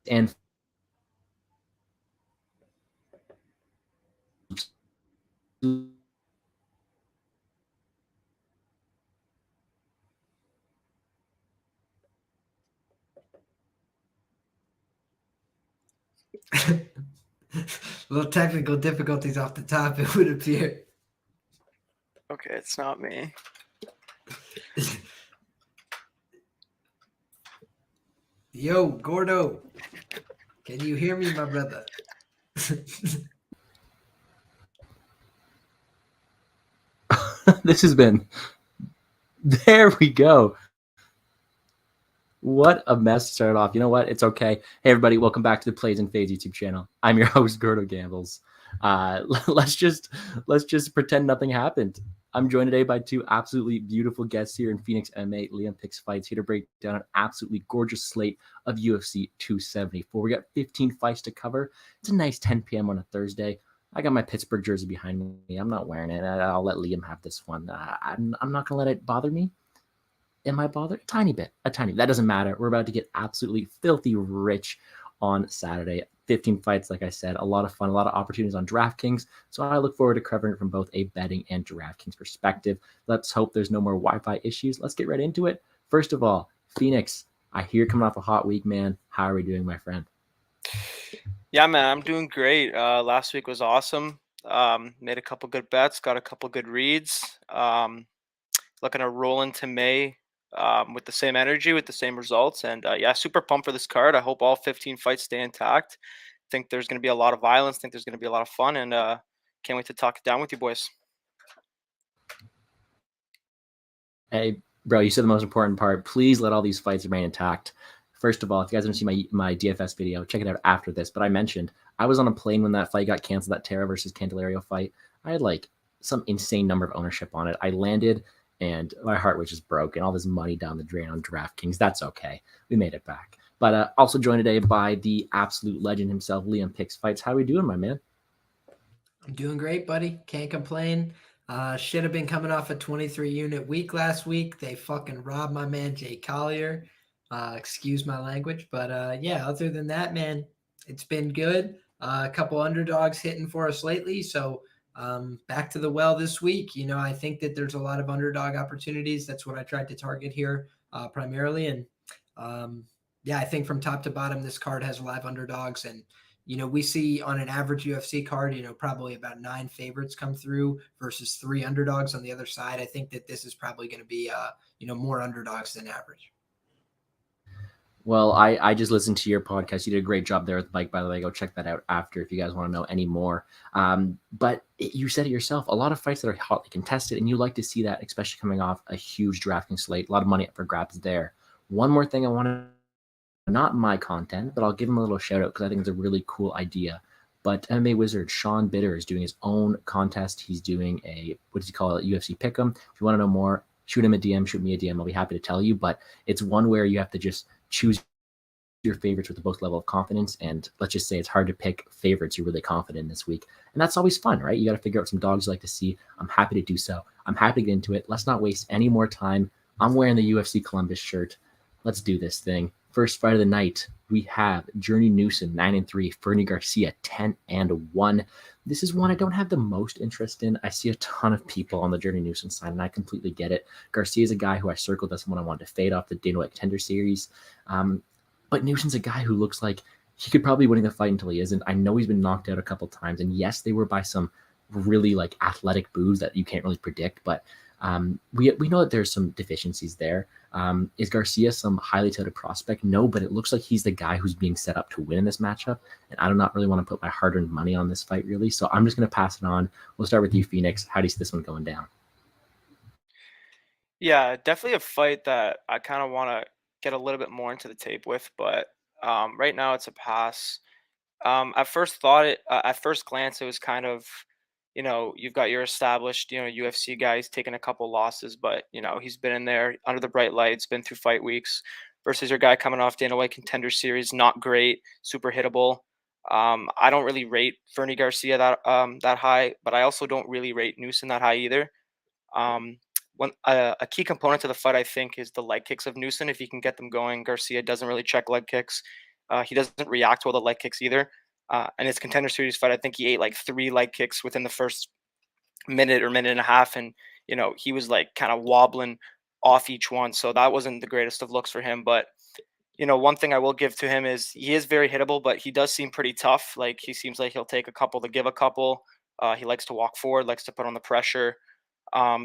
And Little technical difficulties off the top, it would appear. Okay, it's not me. Yo, Gordo. Can you hear me, my brother? this has been. There we go. What a mess to start off. You know what? It's okay. Hey, everybody. Welcome back to the Plays and Fades YouTube channel. I'm your host, Gordo Gambles. Let's just pretend nothing happened. I'm joined today by two absolutely beautiful guests here in Phoenix, MA, LiamPicksFights, here to break down an absolutely gorgeous slate of UFC 274. We got 15 fights to cover. It's a nice 10 p.m. on a Thursday. I got my Pittsburgh jersey behind me. I'm not wearing it. I'll let Liam have this one. I'm not going to let it bother me. Am I bothered? A tiny bit. That doesn't matter. We're about to get absolutely filthy rich on Saturday. 15 fights, like I said, a lot of fun, a lot of opportunities on DraftKings. So I look forward to covering it from both a betting and DraftKings perspective. Let's hope there's no more Wi-Fi issues. Let's get right into it. First of all, Phoenix, I hear you're coming off a hot week, man. How are we doing, my friend? Yeah, man, I'm doing great. Last week was awesome. Made a couple good bets, got a couple good reads. Looking to roll into May with the same energy, with the same results. And yeah, super pumped for this card. I hope all 15 fights stay intact. Think there's going to be a lot of violence. Think there's going to be a lot of fun. And can't wait to talk it down with you boys. Hey, bro, you said the most important part. Please let all these fights remain intact. First of all, if you guys haven't seen my DFS video, check it out after this. But I mentioned I was on a plane when that fight got canceled, that Terra versus Candelario fight. I had like some insane number of ownership on it. I landed and my heart was just broken. All this money down the drain on DraftKings. That's okay. We made it back. But also joined today by the absolute legend himself, LiamPicksFights. How are we doing, my man? I'm doing great, buddy. Can't complain. Should have been coming off a 23 unit week last week. They fucking robbed my man Jay Collier. Excuse my language, but yeah. Other than that, man, it's been good. A couple underdogs hitting for us lately, so back to the well this week. You know, I think that there's a lot of underdog opportunities. That's what I tried to target here primarily, and yeah, I think from top to bottom, this card has live underdogs and. You know, we see on an average UFC card, you know, probably about 9 favorites come through versus 3 underdogs on the other side. I think that this is probably going to be, you know, more underdogs than average. Well, I just listened to your podcast. You did a great job there with Mike, by the way. Go check that out after if you guys want to know any more. But you said it yourself, a lot of fights that are hotly contested, and you like to see that, especially coming off a huge DraftKings slate. A lot of money up for grabs there. One more thing I want to not my content, but I'll give him a little shout out because I think it's a really cool idea. But MMA Wizard Sean Bitter is doing his own contest. He's doing a, what does he call it? UFC Pick'em. If you want to know more, shoot him a DM, shoot me a DM. I'll be happy to tell you. But it's one where you have to just choose your favorites with the most level of confidence. And let's just say it's hard to pick favorites you're really confident in this week. And that's always fun, right? You got to figure out some dogs you like to see. I'm happy to do so. I'm happy to get into it. Let's not waste any more time. I'm wearing the UFC Columbus shirt. Let's do this thing. First fight of the night, we have Journey Newson 9-3, Fernie Garcia 10-1. This is one I don't have the most interest in. I see a ton of people on the Journey Newson side, and I completely get it. Garcia is a guy who I circled as someone I wanted to fade off the Dana White Contender Series. But Newson's a guy who looks like he could probably be winning the fight until he isn't. I know he's been knocked out a couple times, and yes, they were by some really like athletic boos that you can't really predict, but we know that there's some deficiencies there. Is Garcia some highly touted prospect? No, but it looks like he's the guy who's being set up to win in this matchup, and I do not really want to put my hard-earned money on this fight, really. So I'm just going to pass it on. We'll start with you, Phoenix. How do you see this one going down? Yeah, definitely a fight that I kind of want to get a little bit more into the tape with, but right now it's a pass. At first at first glance, it was kind of, you know, you've got your established, you know, UFC guys taking a couple losses, but you know, he's been in there under the bright lights, been through fight weeks, versus your guy coming off Dana White Contender Series, not great, super hittable. I don't really rate Fernie Garcia that high, but I also don't really rate Newsom that high either. Um, a key component to the fight, I think, is the leg kicks of Newson. If he can get them going, Garcia doesn't really check leg kicks. He doesn't react well to leg kicks either. And his Contender Series fight, I think he ate like 3 leg kicks within the first minute or minute and a half, and he was like kind of wobbling off each one. So that wasn't the greatest of looks for him. But one thing I will give to him is he is very hittable, but he does seem pretty tough. Like he seems like he'll take a couple to give a couple. He likes to walk forward, likes to put on the pressure.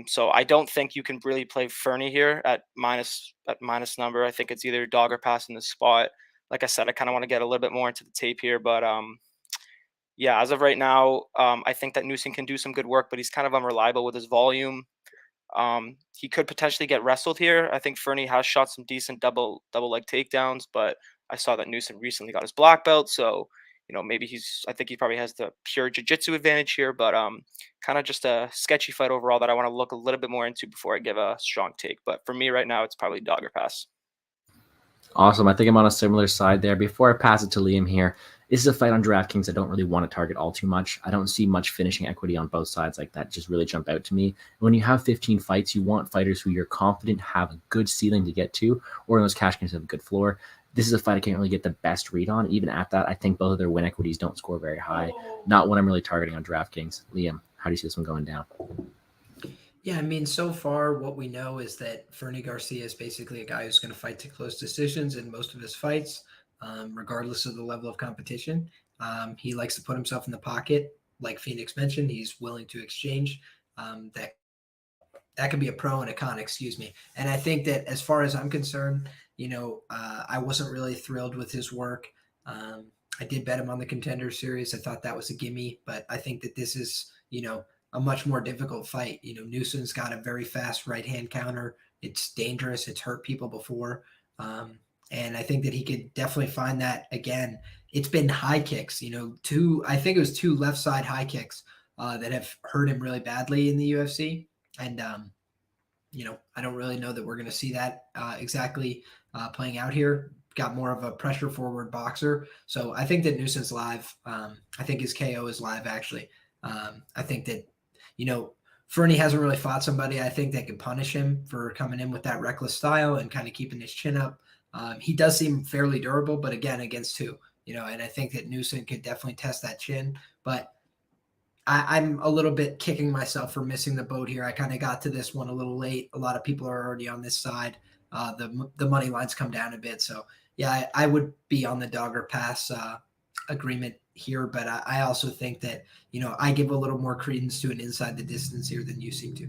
So I don't think you can really play Fernie here at minus number. I think it's either dog or pass in this spot. Like I said, I kind of want to get a little bit more into the tape here, but yeah, as of right now, I think that Newson can do some good work, but he's kind of unreliable with his volume. He could potentially get wrestled here. I think Fernie has shot some decent double leg takedowns, but I saw that Newson recently got his black belt, so maybe I think he probably has the pure jiu-jitsu advantage here, but kind of just a sketchy fight overall that I want to look a little bit more into before I give a strong take. But for me right now, it's probably dog or pass. Awesome. I think I'm on a similar side there. Before I pass it to Liam here, this is a fight on DraftKings I don't really want to target all too much. I don't see much finishing equity on both sides like that just really jump out to me. When you have 15 fights, you want fighters who you're confident have a good ceiling to get to, or in those cash games have a good floor. This is a fight I can't really get the best read on. Even at that, I think both of their win equities don't score very high. Not what I'm really targeting on DraftKings. Liam, how do you see this one going down? Yeah, I mean, so far what we know is that Fernie Garcia is basically a guy who's going to fight to close decisions in most of his fights, regardless of the level of competition. He likes to put himself in the pocket. Like Phoenix mentioned, he's willing to exchange. That can be a pro and a con, excuse me. And I think that as far as I'm concerned, I wasn't really thrilled with his work. I did bet him on the Contender Series. I thought that was a gimme, but I think that this is, a much more difficult fight. Newson's got a very fast right-hand counter. It's dangerous. It's hurt people before. And I think that he could definitely find that again. It's been high kicks, I think it was 2 left side high kicks that have hurt him really badly in the UFC. And, I don't really know that we're going to see that exactly playing out here. Got more of a pressure forward boxer. So I think that Newson's live. I think his KO is live, actually. I think that, Fernie hasn't really fought somebody I think that could punish him for coming in with that reckless style and kind of keeping his chin up. He does seem fairly durable, but again, against 2, and I think that Newson could definitely test that chin. But I'm a little bit kicking myself for missing the boat here. I kind of got to this one a little late. A lot of people are already on this side. The money lines come down a bit. So, yeah, I would be on the dog or pass agreement here. But I also think that, I give a little more credence to an inside the distance here than you seem to.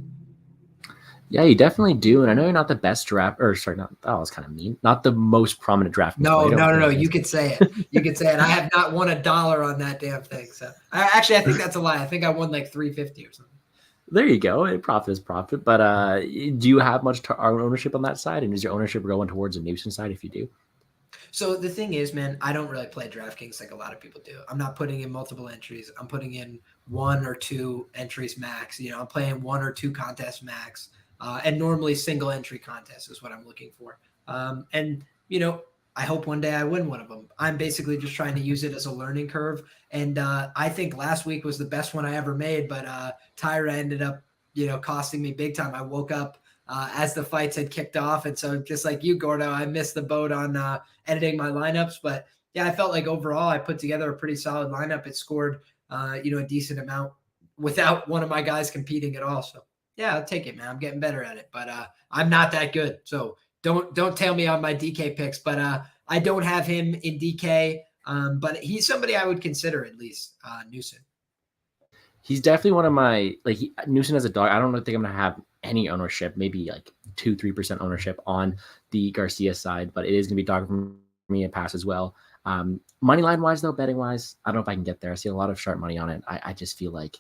Yeah, you definitely do. And I know you're not the best draft, or sorry, not, that was kind of mean. Not the most prominent draft. No. You could say it. You could say it. I have not won $1 on that damn thing. So I think that's a lie. I think I won like $350 or something. There you go. Profit is profit. But do you have much ownership on that side? And is your ownership going towards the Newson side if you do? So the thing is, man, I don't really play DraftKings like a lot of people do. I'm not putting in multiple entries. I'm putting in 1 or 2 entries max. I'm playing 1 or 2 contests max. And normally single entry contests is what I'm looking for. And I hope one day I win one of them. I'm basically just trying to use it as a learning curve. And I think last week was the best one I ever made, but Tyra ended up, costing me big time. I woke up as the fights had kicked off. And so just like you, Gordo, I missed the boat on editing my lineups. But yeah, I felt like overall I put together a pretty solid lineup. It scored, a decent amount without one of my guys competing at all. So yeah, I'll take it, man. I'm getting better at it, but I'm not that good. So don't tell me on my DK picks, but I don't have him in DK. But he's somebody I would consider at least, Newson. He's definitely one of my, Newson as a dog. I don't think I'm going to have any ownership, maybe like 2-3% ownership on the Garcia side, but it is going to be dog for me and pass as well. Money line wise though, betting wise, I don't know if I can get there. I see a lot of sharp money on it. I just feel like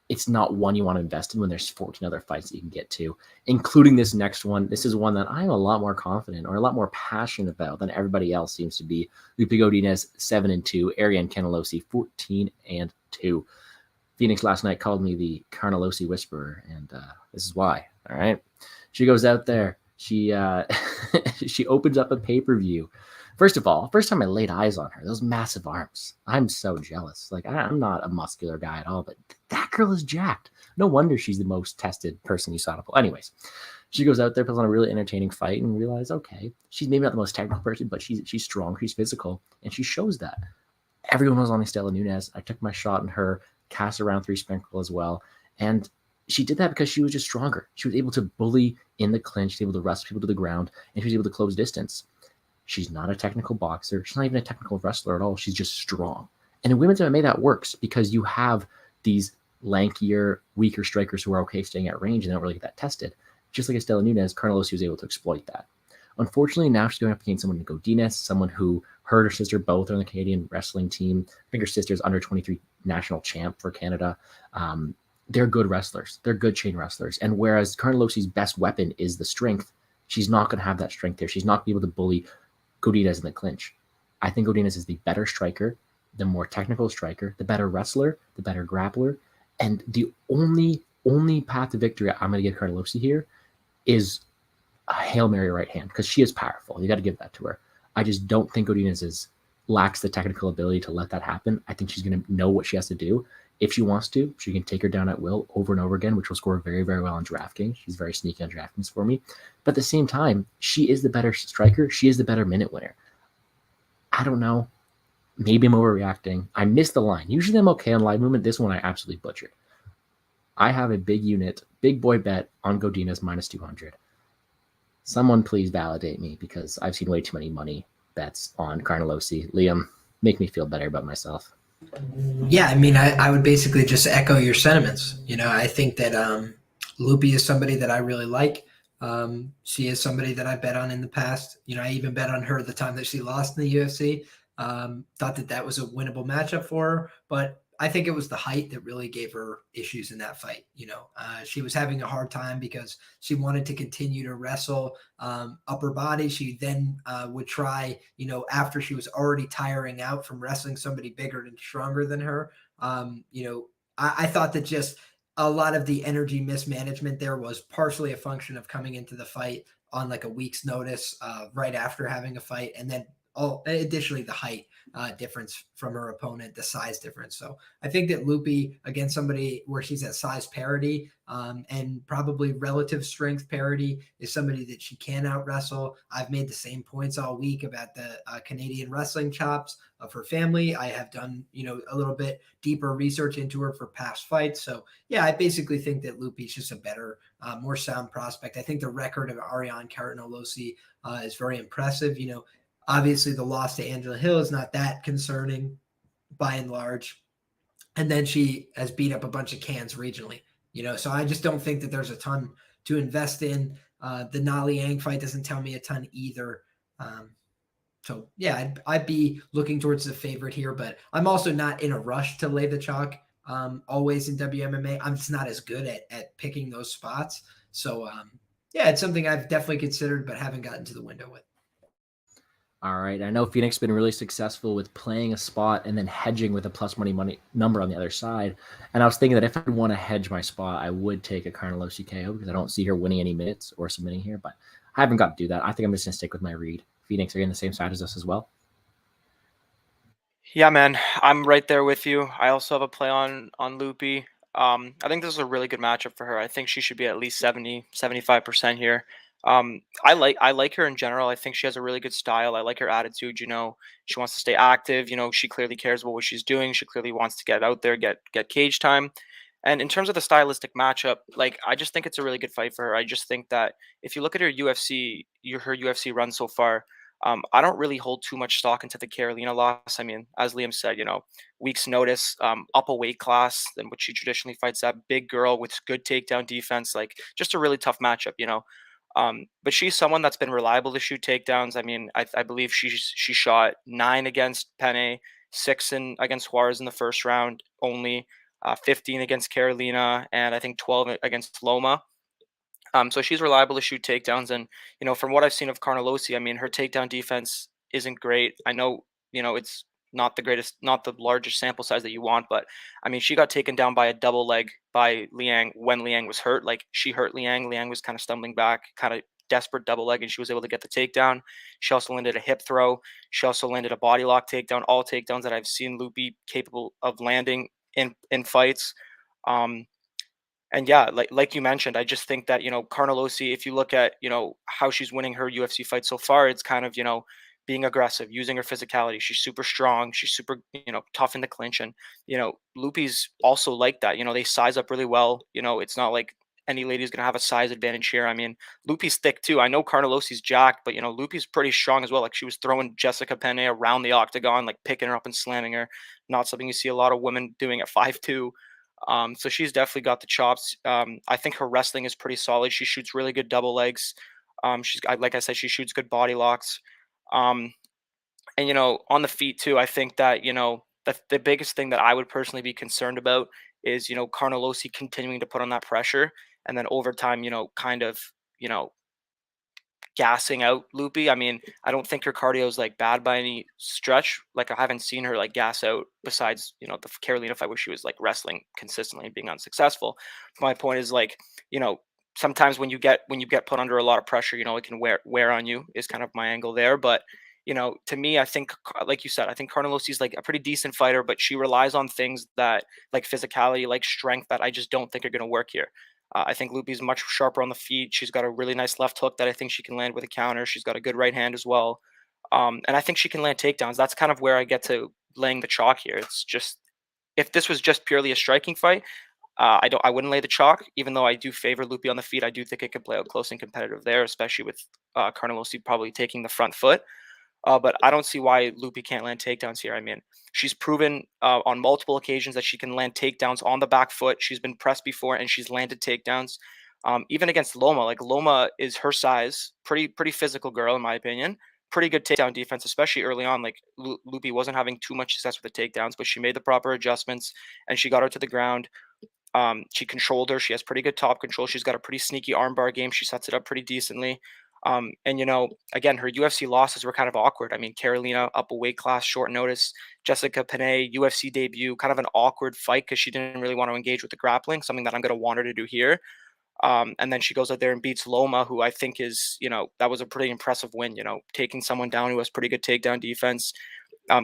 it's not one you want to invest in when there's 14 other fights that you can get to, including this next one. This is one that I'm a lot more confident or a lot more passionate about than everybody else seems to be. Lupe Godinez, 7-2. Ariane Canellosi, 14-2. Phoenix last night called me the Carnelosi Whisperer, and this is why. All right. She goes out there. She she opens up a pay-per-view. First of all, first time I laid eyes on her, those massive arms. I'm so jealous. Like I'm not a muscular guy at all, but that girl is jacked. No wonder she's the most tested person you saw to pull. Anyways, she goes out there, puts on a really entertaining fight, and realizes, okay, she's maybe not the most technical person, but she's strong, she's physical, and she shows that. Everyone was on Estela Nunes. I took my shot on her, cast around 3 Sprinkle as well, and she did that because she was just stronger. She was able to bully in the clinch, she was able to wrestle people to the ground, and she was able to close distance. She's not a technical boxer. She's not even a technical wrestler at all. She's just strong. And in women's MMA, that works because you have these lankier, weaker strikers who are okay staying at range and don't really get that tested. Just like Estela Nunes, Carnelosi was able to exploit that. Unfortunately, now she's going up against someone like Godinez, someone who her and her sister both are on the Canadian wrestling team. I think her sister's under 23 national champ for Canada. They're good wrestlers. They're good chain wrestlers. And whereas Carnelosi's best weapon is the strength, she's not going to have that strength there. She's not going to be able to bully Godinez in the clinch. I think Godinez is the better striker, the more technical striker, the better wrestler, the better grappler. And the only path to victory I'm going to give Carnelosi here is a Hail Mary right hand because she is powerful. You got to give that to her. I just don't think Godinez lacks the technical ability to let that happen. I think she's going to know what she has to do. If she wants to, she can take her down at will over and over again, which will score very, very well on DraftKings. She's very sneaky on DraftKings for me. But at the same time, she is the better striker. She is the better minute winner. I don't know. Maybe I'm overreacting. I missed the line. Usually I'm okay on live movement. This one I absolutely butchered. I have a big unit, big boy bet on Godinez minus 200. Someone please validate me because I've seen way too many money bets on Carnelosi. Liam, make me feel better about myself. Yeah, I mean, I would basically just echo your sentiments. I think that Loopy is somebody that I really like. She is somebody that I bet on in the past. I even bet on her the time that she lost in the UFC. Thought that was a winnable matchup for her, but I think it was the height that really gave her issues in that fight. She was having a hard time because she wanted to continue to wrestle upper body. She then would try, after she was already tiring out from wrestling somebody bigger and stronger than her. I thought that just a lot of the energy mismanagement there was partially a function of coming into the fight on like a week's notice right after having a fight. And then additionally, the height difference from her opponent, the size difference. So I think that Loopy against somebody where she's at size parity and probably relative strength parity is somebody that she can out wrestle. I've made the same points all week about the Canadian wrestling chops of her family. I have done, a little bit deeper research into her for past fights. So yeah, I basically think that Loopy's just a better, more sound prospect. I think the record of Ariane Carnelosi is very impressive. Obviously, the loss to Angela Hill is not that concerning by and large. And then she has beat up a bunch of cans regionally, so I just don't think that there's a ton to invest in. The Na Liang fight doesn't tell me a ton either. So, yeah, I'd be looking towards the favorite here, but I'm also not in a rush to lay the chalk always in WMMA. I'm just not as good at picking those spots. So, yeah, it's something I've definitely considered but haven't gotten to the window with. All right. I know Phoenix has been really successful with playing a spot and then hedging with a plus money number on the other side. And I was thinking that if I want to hedge my spot, I would take a Carnelosi KO because I don't see her winning any minutes or submitting here. But I haven't got to do that. I think I'm just going to stick with my read. Phoenix, are you on the same side as us as well? Yeah, man, I'm right there with you. I also have a play on Loopy. I think this is a really good matchup for her. I think she should be at least 75% here. I like her in general. I think she has a really good style. I like her attitude. She wants to stay active. She clearly cares about what she's doing. She clearly wants to get out there, get cage time. And in terms of the stylistic matchup, I just think it's a really good fight for her. I just think that if you look at her UFC run so far, I don't really hold too much stock into the Carolina loss. I mean, as Liam said, week's notice, up a weight class than what she traditionally fights at. Big girl with good takedown defense, just a really tough matchup. But she's someone that's been reliable to shoot takedowns. I mean, I believe she shot 9 against Penne, 6 against Juarez in the first round only, 15 against Carolina, and I think 12 against Loma. So she's reliable to shoot takedowns, and from what I've seen of Carnelosi, I mean, her takedown defense isn't great. I know, it's not the greatest, not the largest sample size that you want, but I mean, she got taken down by a double leg by Liang when Liang was hurt. She hurt Liang. Liang was kind of stumbling back, kind of desperate double leg, and she was able to get the takedown. She also landed a hip throw. She also landed a body lock takedown. All takedowns that I've seen Loopy capable of landing in fights. Um, and yeah, like you mentioned, I just think that Carnelossi, if you look at how she's winning her UFC fight so far, it's kind of being aggressive, using her physicality. She's super strong. She's super tough in the clinch, and Lupi's also like that. They size up really well. It's not like any lady's gonna have a size advantage here. I mean, Lupi's thick too. I know Carnelossi's jacked, but Lupi's pretty strong as well. Like she was throwing Jessica Penne around the octagon, like picking her up and slamming her. Not something you see a lot of women doing at 5'2". So she's definitely got the chops. I think her wrestling is pretty solid. She shoots really good double legs. Like I said, she shoots good body locks. Um, and on the feet too, I think that the biggest thing that I would personally be concerned about is Carnelossi continuing to put on that pressure, and then over time, kind of you know gassing out Loopy. I mean, I don't think her cardio is like bad by any stretch. Like I haven't seen her like gas out besides, the Carolina fight where she was like wrestling consistently and being unsuccessful. My point is like, sometimes when you get put under a lot of pressure, it can wear on you is kind of my angle there. But to me, I think, like you said, I think Carnelossi's like a pretty decent fighter, but she relies on things that like physicality, like strength, that I just don't think are going to work here. I think Loopy's much sharper on the feet. She's got a really nice left hook that I think she can land with a counter. She's got a good right hand as well. And I think she can land takedowns. That's kind of where I get to laying the chalk here. It's just, if this was just purely a striking fight, I wouldn't lay the chalk, even though I do favor Loopy on the feet. I do think it could play out close and competitive there, especially with Carnelossi probably taking the front foot. But I don't see why Loopy can't land takedowns here. I mean, she's proven on multiple occasions that she can land takedowns on the back foot. She's been pressed before and she's landed takedowns. Even against Loma, like Loma is her size, pretty physical girl in my opinion. Pretty good takedown defense, especially early on. Like Loopy wasn't having too much success with the takedowns, but she made the proper adjustments and she got her to the ground. She controlled her. She has pretty good top control. She's got a pretty sneaky armbar game. She sets it up pretty decently. And again, her UFC losses were kind of awkward. I mean, Carolina up a weight class, short notice. Jessica Penne, UFC debut, kind of an awkward fight because she didn't really want to engage with the grappling, something that I'm going to want her to do here. And then she goes out there and beats Loma, who I think is, that was a pretty impressive win. Taking someone down who has pretty good takedown defense,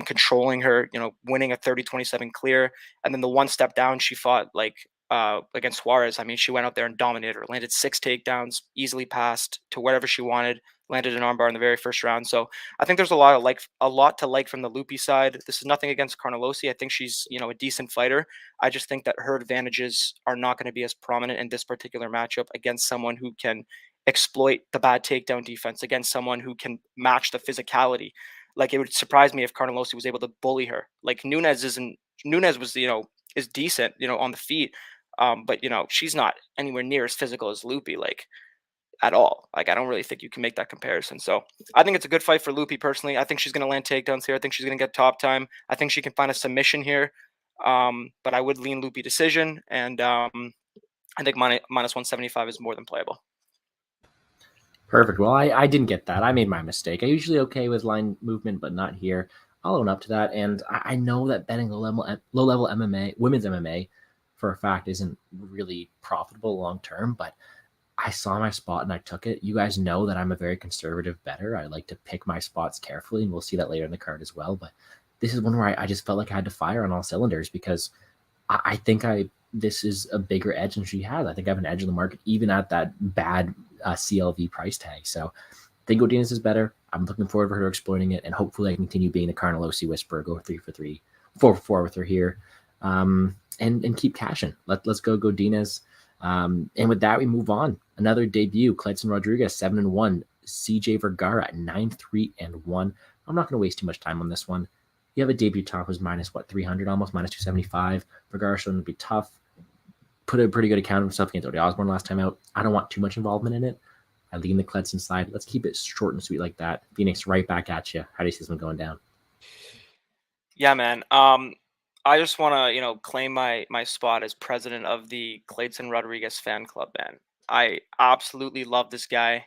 controlling her, winning a 30-27 clear. And then the one step down she fought against Suarez. I mean, she went out there and dominated her, landed 6 takedowns, easily passed to wherever she wanted, landed an armbar in the very first round. So I think there's a lot to like from the Loopy side. This is nothing against Carnelossi. I think she's, a decent fighter. I just think that her advantages are not going to be as prominent in this particular matchup against someone who can exploit the bad takedown defense, against someone who can match the physicality. Like it would surprise me if Carnelossi was able to bully her. Like Nunes was, is decent, on the feet. But she's not anywhere near as physical as Loopy, like at all. Like I don't really think you can make that comparison. So I think it's a good fight for Loopy personally. I think she's gonna land takedowns here. I think she's gonna get top time. I think she can find a submission here. But I would lean Loopy decision, and I think minus 175 is more than playable. Perfect. Well, I didn't get that. I made my mistake. I usually okay with line movement, but not here. I'll own up to that. And I know that betting low level MMA, women's MMA, for a fact, isn't really profitable long term. But I saw my spot and I took it. You guys know that I'm a very conservative bettor. I like to pick my spots carefully, and we'll see that later in the card as well. But this is one where I just felt like I had to fire on all cylinders because I think this is a bigger edge than she has. I think I have an edge in the market, even at that bad CLV price tag. So I think Godinez is better. I'm looking forward for her exploiting it, and hopefully I can continue being the Carnelossi whisperer, go 3 for 3, 4 for 4 with her here, and keep cashing. Let's go Godinez. And with that, we move on. Another debut, Clayton Rodriguez, 7-1, CJ Vergara at 9-3-1. I'm not going to waste too much time on this one. You have a debutant who's minus 300, almost minus 275. Vergara showing to be tough. Put a pretty good account of himself against Odie Osborne last time out. I don't want too much involvement in it. I lean the Cledson side. Let's keep it short and sweet like that. Phoenix, right back at you. How do you see this one going down? Yeah, man. I just want to, claim my spot as president of the Clayton Rodriguez fan club, man. I absolutely love this guy.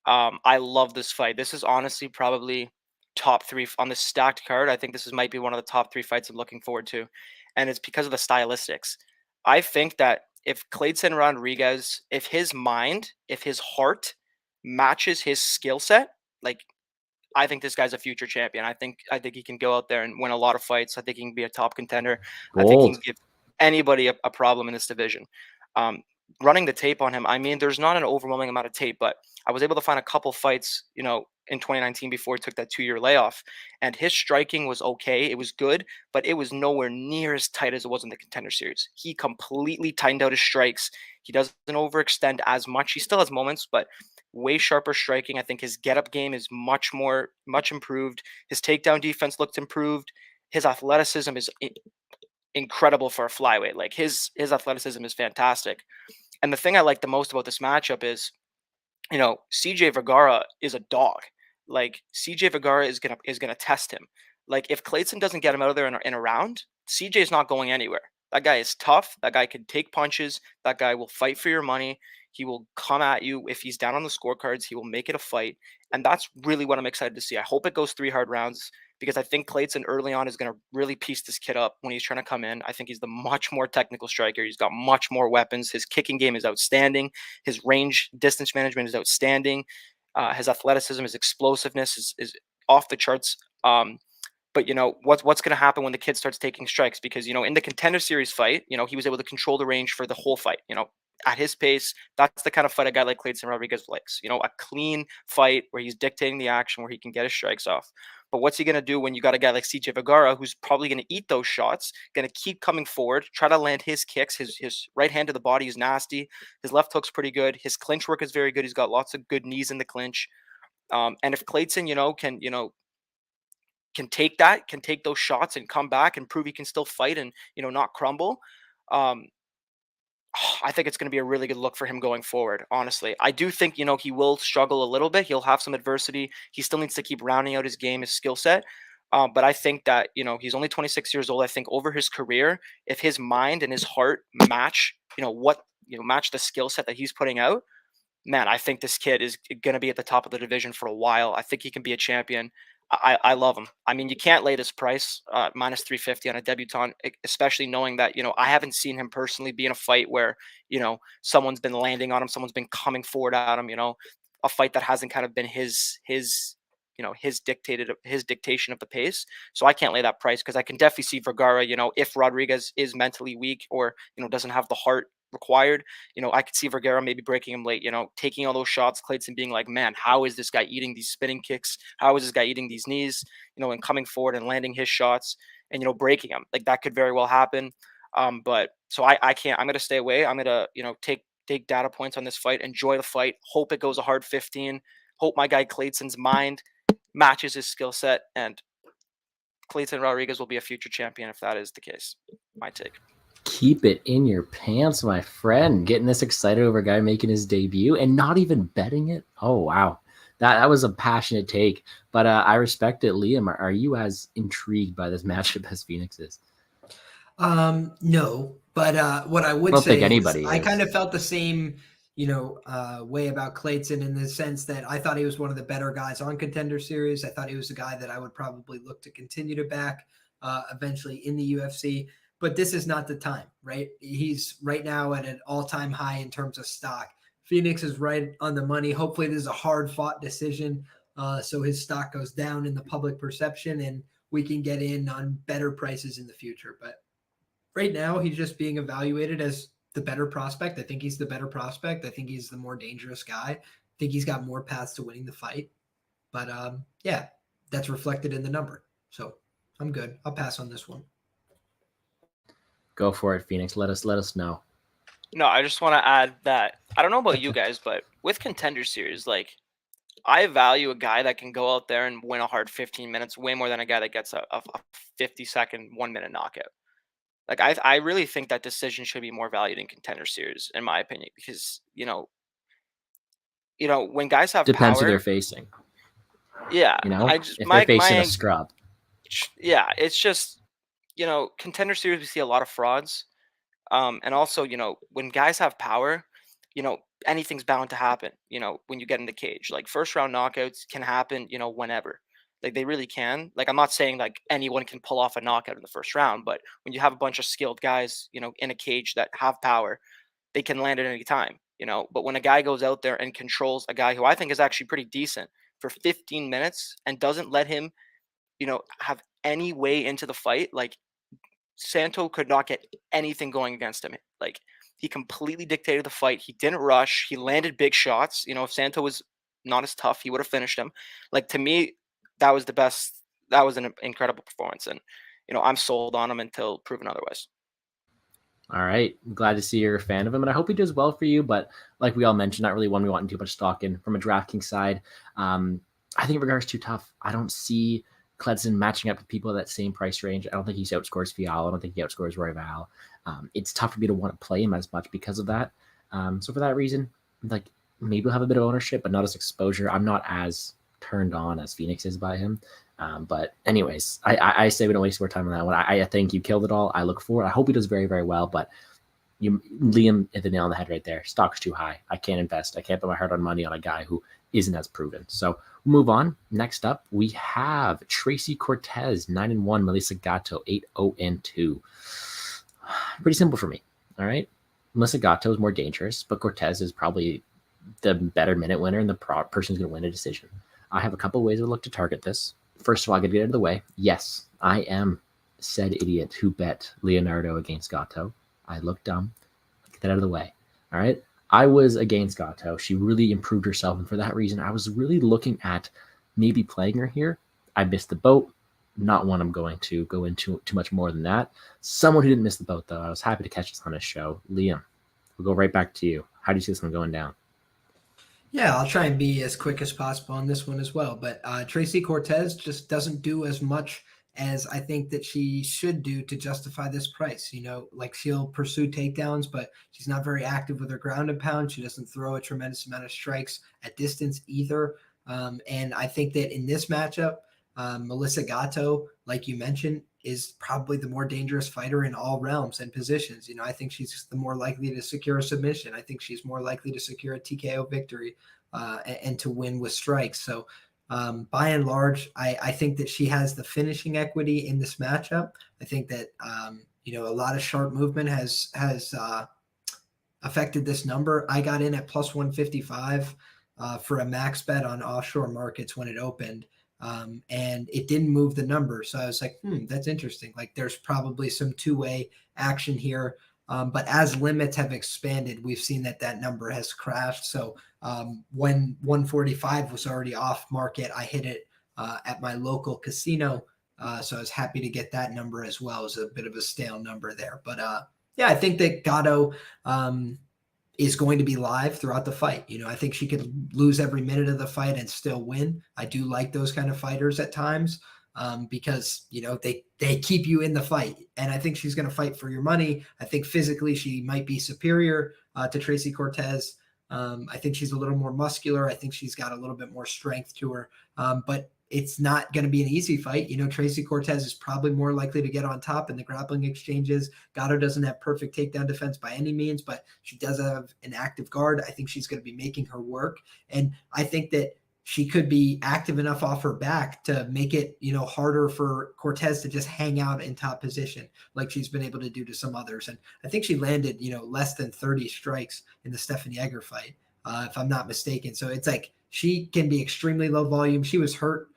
I love this fight. This is honestly probably top 3 on the stacked card. I think might be one of the top 3 fights I'm looking forward to, and it's because of the stylistics. I think that if Clayton Rodriguez, if his mind, if his heart matches his skill set, like I think this guy's a future champion. I think he can go out there and win a lot of fights. I think he can be a top contender. I think he can Bold. give anybody a problem in this division. Um, Running the tape on him, I mean, there's not an overwhelming amount of tape, but I was able to find a couple fights, in 2019 before he took that 2-year layoff, and his striking was okay. It was good, but it was nowhere near as tight as it was in the Contender Series. He completely tightened out his strikes. He doesn't overextend as much. He still has moments, but way sharper striking. I think his get-up game is much improved. His takedown defense looked improved. His athleticism is incredible for a flyweight. Like his athleticism is fantastic. And the thing I like the most about this matchup is, CJ Vergara is a dog. Like CJ Vergara is gonna test him. Like if Clayton doesn't get him out of there in a round, CJ is not going anywhere. That guy is tough. That guy can take punches. That guy will fight for your money. He will come at you. If he's down on the scorecards, he will make it a fight. And that's really what I'm excited to see. I hope it goes 3 hard rounds because I think Clayton early on is going to really piece this kid up when he's trying to come in. I think he's the much more technical striker. He's got much more weapons. His kicking game is outstanding. His range distance management is outstanding. His athleticism, his explosiveness is off the charts. But what's going to happen when the kid starts taking strikes? Because in the Contender Series fight, he was able to control the range for the whole fight. At his pace, that's the kind of fight a guy like Clayton Rodriguez likes. A clean fight where he's dictating the action, where he can get his strikes off. But what's he going to do when you got a guy like CJ Vergara, who's probably going to eat those shots, going to keep coming forward, try to land his kicks. His right hand to the body is nasty. His left hook's pretty good. His clinch work is very good. He's got lots of good knees in the clinch. And if Clayton, can take those shots and come back and prove he can still fight and not crumble. Um, I think it's going to be a really good look for him going forward. Honestly, I do think he will struggle a little bit. He'll have some adversity. He still needs to keep rounding out his game, his skill set. But I think that he's only 26 years old. I think over his career, if his mind and his heart match, match the skill set that he's putting out, man, I think this kid is going to be at the top of the division for a while. I think he can be a champion. I love him. I mean, you can't lay this price minus 350 on a debutant, especially knowing that I haven't seen him personally be in a fight where someone's been landing on him, someone's been coming forward at him. A fight that hasn't kind of been his dictation of the pace. So I can't lay that price because I can definitely see Vergara. If Rodriguez is mentally weak or doesn't have the heart required, I could see Vergara maybe breaking him late, taking all those shots, Clayton being like, man, how is this guy eating these spinning kicks? How is this guy eating these knees, and coming forward and landing his shots and, breaking him? Like that could very well happen. But so I can't, I'm going to stay away. I'm going to, take data points on this fight, enjoy the fight, hope it goes a hard 15, hope my guy Clayton's mind matches his skill set, and Clayton Rodriguez will be a future champion if that is the case. My take. Keep it in your pants, my friend. Getting this excited over a guy making his debut and not even betting it. Oh wow, that was a passionate take, but I respect it. Liam, are you as intrigued by this matchup as Phoenix is? No, but what I would I don't say think anybody is I is. kind of felt the same, way about Clayton in the sense that I thought he was one of the better guys on Contender Series. I thought he was a guy that I would probably look to continue to back eventually in the UFC. But this is not the time, right? He's right now at an all-time high in terms of stock. Phoenix is right on the money. Hopefully, this is a hard-fought decision, so his stock goes down in the public perception, and we can get in on better prices in the future. But right now, he's just being evaluated as the better prospect. I think he's the better prospect. I think he's the more dangerous guy. I think he's got more paths to winning the fight. But yeah, that's reflected in the number. So I'm good. I'll pass on this one. Go for it, Phoenix. Let us know. No, I just want to add that I don't know about you guys, but with Contender Series, like I value a guy that can go out there and win a hard 15 minutes way more than a guy that gets a 50-second, 1-minute knockout. Like I really think that decision should be more valued in Contender Series, in my opinion, because when guys have Depends who power, they're facing. yeah, if they're facing a scrub. Yeah, it's just Contender Series we see a lot of frauds, and also when guys have power, anything's bound to happen. When you get in the cage, like first round knockouts can happen, whenever. Like they really can. Like I'm not saying like anyone can pull off a knockout in the first round, but when you have a bunch of skilled guys, in a cage that have power, they can land at any time. But when a guy goes out there and controls a guy who I think is actually pretty decent for 15 minutes and doesn't let him, have any way into the fight, like Santo could not get anything going against him. Like he completely dictated the fight. He didn't rush. He landed big shots. If Santo was not as tough, he would have finished him. Like to me, that was the best. That was an incredible performance, and I'm sold on him until proven otherwise. All right. I'm glad to see you're a fan of him, and I hope he does well for you. But like we all mentioned, not really one we want too much stock in from a DraftKings side. I think Vergara's too tough. I don't see Kledson matching up with people at that same price range. I don't think he outscores Fiala. I don't think he outscores Royval. It's tough for me to want to play him as much because of that. So for that reason, like maybe we'll have a bit of ownership, but not as exposure. I'm not as turned on as Phoenix is by him. But anyways, I say we don't waste more time on that one. I think you killed it all. I look forward. I hope he does very, very well. But Liam hit the nail on the head right there. Stock's too high. I can't invest. I can't put my heart on money on a guy who isn't as proven. So we'll move on. Next up, we have Tracy Cortez, 9-1, Melissa Gatto, 8-0-2. Pretty simple for me. All right. Melissa Gatto is more dangerous, but Cortez is probably the better minute winner and the person who's going to win a decision. I have a couple ways to look to target this. First of all, I got to get out of the way. Yes, I am said idiot who bet Leonardo against Gatto. I look dumb. Get that out of the way. All right. I was against Gatto. She really improved herself. And for that reason, I was really looking at maybe playing her here. I missed the boat. Not one I'm going to go into too much more than that. Someone who didn't miss the boat, though. I was happy to catch this on his show. Liam, we'll go right back to you. How do you see this one going down? Yeah, I'll try and be as quick as possible on this one as well. But Tracy Cortez just doesn't do as much as I think that she should do to justify this price. Like she'll pursue takedowns, but she's not very active with her ground and pound. She doesn't throw a tremendous amount of strikes at distance either. And I think that in this matchup, Melissa Gatto, like you mentioned, is probably the more dangerous fighter in all realms and positions. I think she's the more likely to secure a submission. I think she's more likely to secure a TKO victory and to win with strikes. So by and large, I think that she has the finishing equity in this matchup. I think that, a lot of sharp movement has affected this number. I got in at plus 155 for a max bet on offshore markets when it opened. And it didn't move the number. So I was like, that's interesting. Like there's probably some two-way action here. But as limits have expanded, we've seen that number has crashed. So when 145 was already off market, I hit it at my local casino. So I was happy to get that number as well. It was a bit of a stale number there. But yeah, I think that Gatto is going to be live throughout the fight. I think she could lose every minute of the fight and still win. I do like those kind of fighters at times because, they keep you in the fight. And I think she's going to fight for your money. I think physically she might be superior to Tracy Cortez. I think she's a little more muscular. I think she's got a little bit more strength to her. But it's not going to be an easy fight. Tracy Cortez is probably more likely to get on top in the grappling exchanges. Gatto doesn't have perfect takedown defense by any means, but she does have an active guard. I think she's going to be making her work. And I think that she could be active enough off her back to make it, harder for Cortez to just hang out in top position like she's been able to do to some others. And I think she landed, less than 30 strikes in the Stefan Yeager fight, if I'm not mistaken. So it's like she can be extremely low volume. She was hurt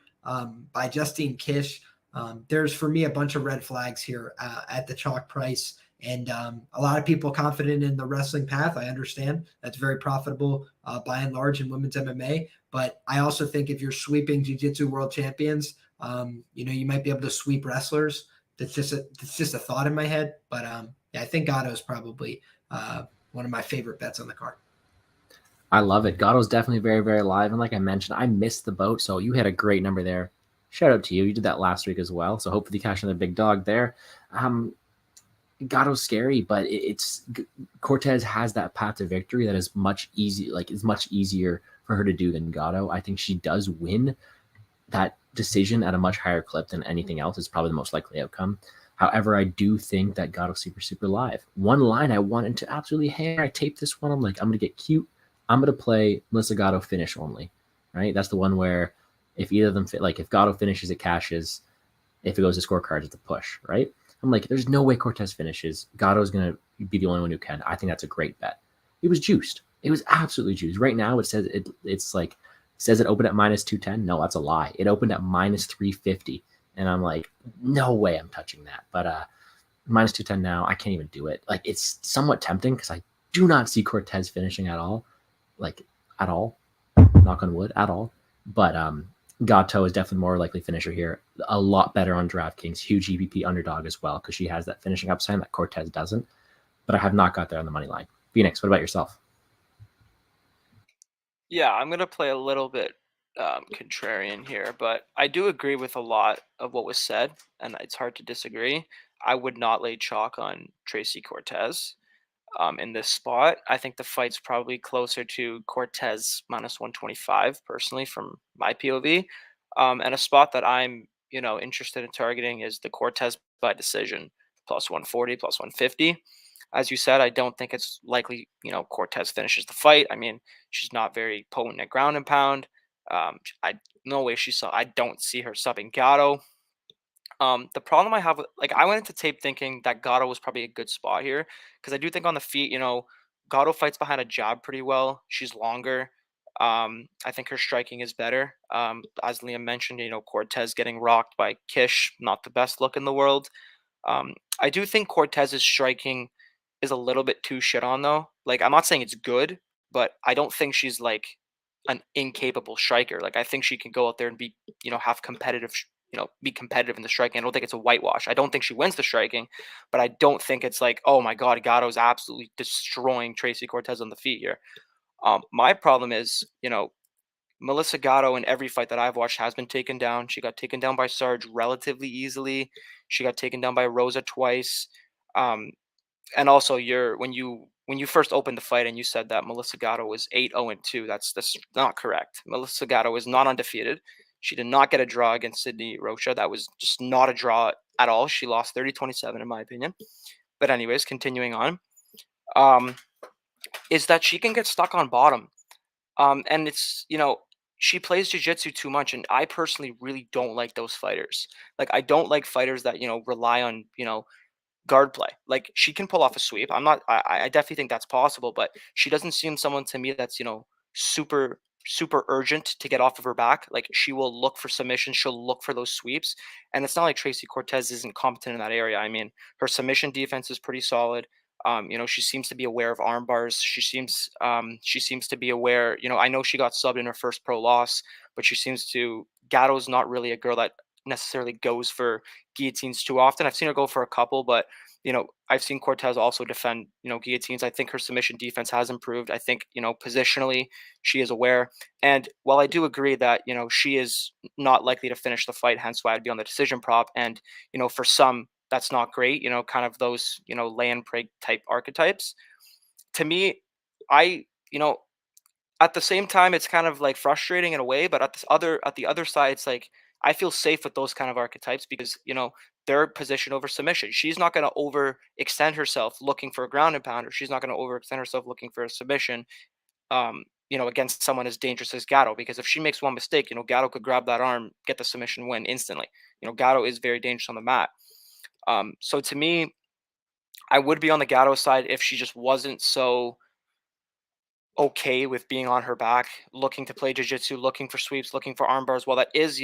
by Justine Kish. There's for me a bunch of red flags here at the chalk price, and a lot of people confident in the wrestling path. I understand that's very profitable by and large in women's MMA, but I also think if you're sweeping jiu-jitsu world champions, you might be able to sweep wrestlers. That's just a thought in my head, but yeah, I think Gatto is probably one of my favorite bets on the card. I love it. Gatto's definitely very, very live. And like I mentioned, I missed the boat. So you had a great number there. Shout out to you. You did that last week as well. So hopefully you cash another big dog there. Gatto's scary, but Cortez has that path to victory that is much easier for her to do than Gatto. I think she does win that decision at a much higher clip than anything else. Is probably the most likely outcome. However, I do think that Gatto's super, super live. One line I wanted to absolutely hammer. I taped this one. I'm like, I'm going to get cute. I'm going to play Melissa Gatto finish only, right? That's the one where if either of them fit, like if Gatto finishes, it cashes. If it goes to scorecards, it's a push, right? I'm like, there's no way Cortez finishes. Gatto's going to be the only one who can. I think that's a great bet. It was juiced. It was absolutely juice. Right now it says it's like says it opened at -210. No, that's a lie. It opened at -350. And I'm like, no way I'm touching that. But -210 now, I can't even do it. Like it's somewhat tempting because I do not see Cortez finishing at all. Like at all. Knock on wood, at all. But Gato is definitely more likely finisher here. A lot better on DraftKings. Huge EPP underdog as well because she has that finishing upside that Cortez doesn't. But I have not got there on the money line. Phoenix, what about yourself? Yeah, I'm gonna play a little bit contrarian here, but I do agree with a lot of what was said, and it's hard to disagree. I would not lay chalk on Tracy Cortez in this spot. I think the fight's probably closer to Cortez -125 personally from my POV. And a spot that I'm, interested in targeting is the Cortez by decision +140, +150. As you said, I don't think it's likely, Cortez finishes the fight. I mean, she's not very potent at ground and pound. I no way she saw. I don't see her subbing Gatto. The problem I have with like I went into tape thinking that Gatto was probably a good spot here because I do think on the feet, Gatto fights behind a jab pretty well. She's longer. I think her striking is better. As Liam mentioned, Cortez getting rocked by Kish, not the best look in the world. I do think Cortez's striking is a little bit too shit on though. Like I'm not saying it's good, but I don't think she's like an incapable striker. Like I think she can go out there and be, have competitive, be competitive in the striking. I don't think it's a whitewash. I don't think she wins the striking, but I don't think it's like, oh my God, Gatto's absolutely destroying Tracy Cortez on the feet here. My problem is, Melissa Gatto in every fight that I've watched has been taken down. She got taken down by Sarge relatively easily. She got taken down by Rosa twice. Um, and also, when you first opened the fight and you said that Melissa Gatto was 8-0-2, that's not correct. Melissa Gatto is not undefeated. She did not get a draw against Sydney Rocha. That was just not a draw at all. She lost 30-27 in my opinion. But anyways, continuing on, um, is that she can get stuck on bottom. And it's, she plays jiu-jitsu too much, and I personally really don't like those fighters. Like I don't like fighters that, rely on, guard play. Like she can pull off a sweep. I definitely think that's possible, but she doesn't seem someone to me that's, super super urgent to get off of her back. Like she will look for submissions, she'll look for those sweeps. And it's not like Tracy Cortez isn't competent in that area. I mean, her submission defense is pretty solid. She seems to be aware of arm bars. She seems to be aware, I know she got subbed in her first pro loss, but she seems to Gatto's not really a girl that necessarily goes for guillotines too often. I've seen her go for a couple, but I've seen Cortez also defend, guillotines. I think her submission defense has improved. I think, positionally, she is aware. And while I do agree that, she is not likely to finish the fight, hence why I'd be on the decision prop. And, for some, that's not great, kind of those, lay and pray type archetypes. To me, I, at the same time, it's kind of like frustrating in a way, but at the other side, it's like I feel safe with those kind of archetypes because they're position over submission. She's not going to overextend herself looking for a ground and pounder. She's not going to overextend herself looking for a submission. Against someone as dangerous as Gatto, because if she makes one mistake, Gatto could grab that arm, get the submission win instantly. Gatto is very dangerous on the mat. So to me, I would be on the Gatto side if she just wasn't so okay with being on her back, looking to play jiu-jitsu, looking for sweeps, looking for arm bars. While that is,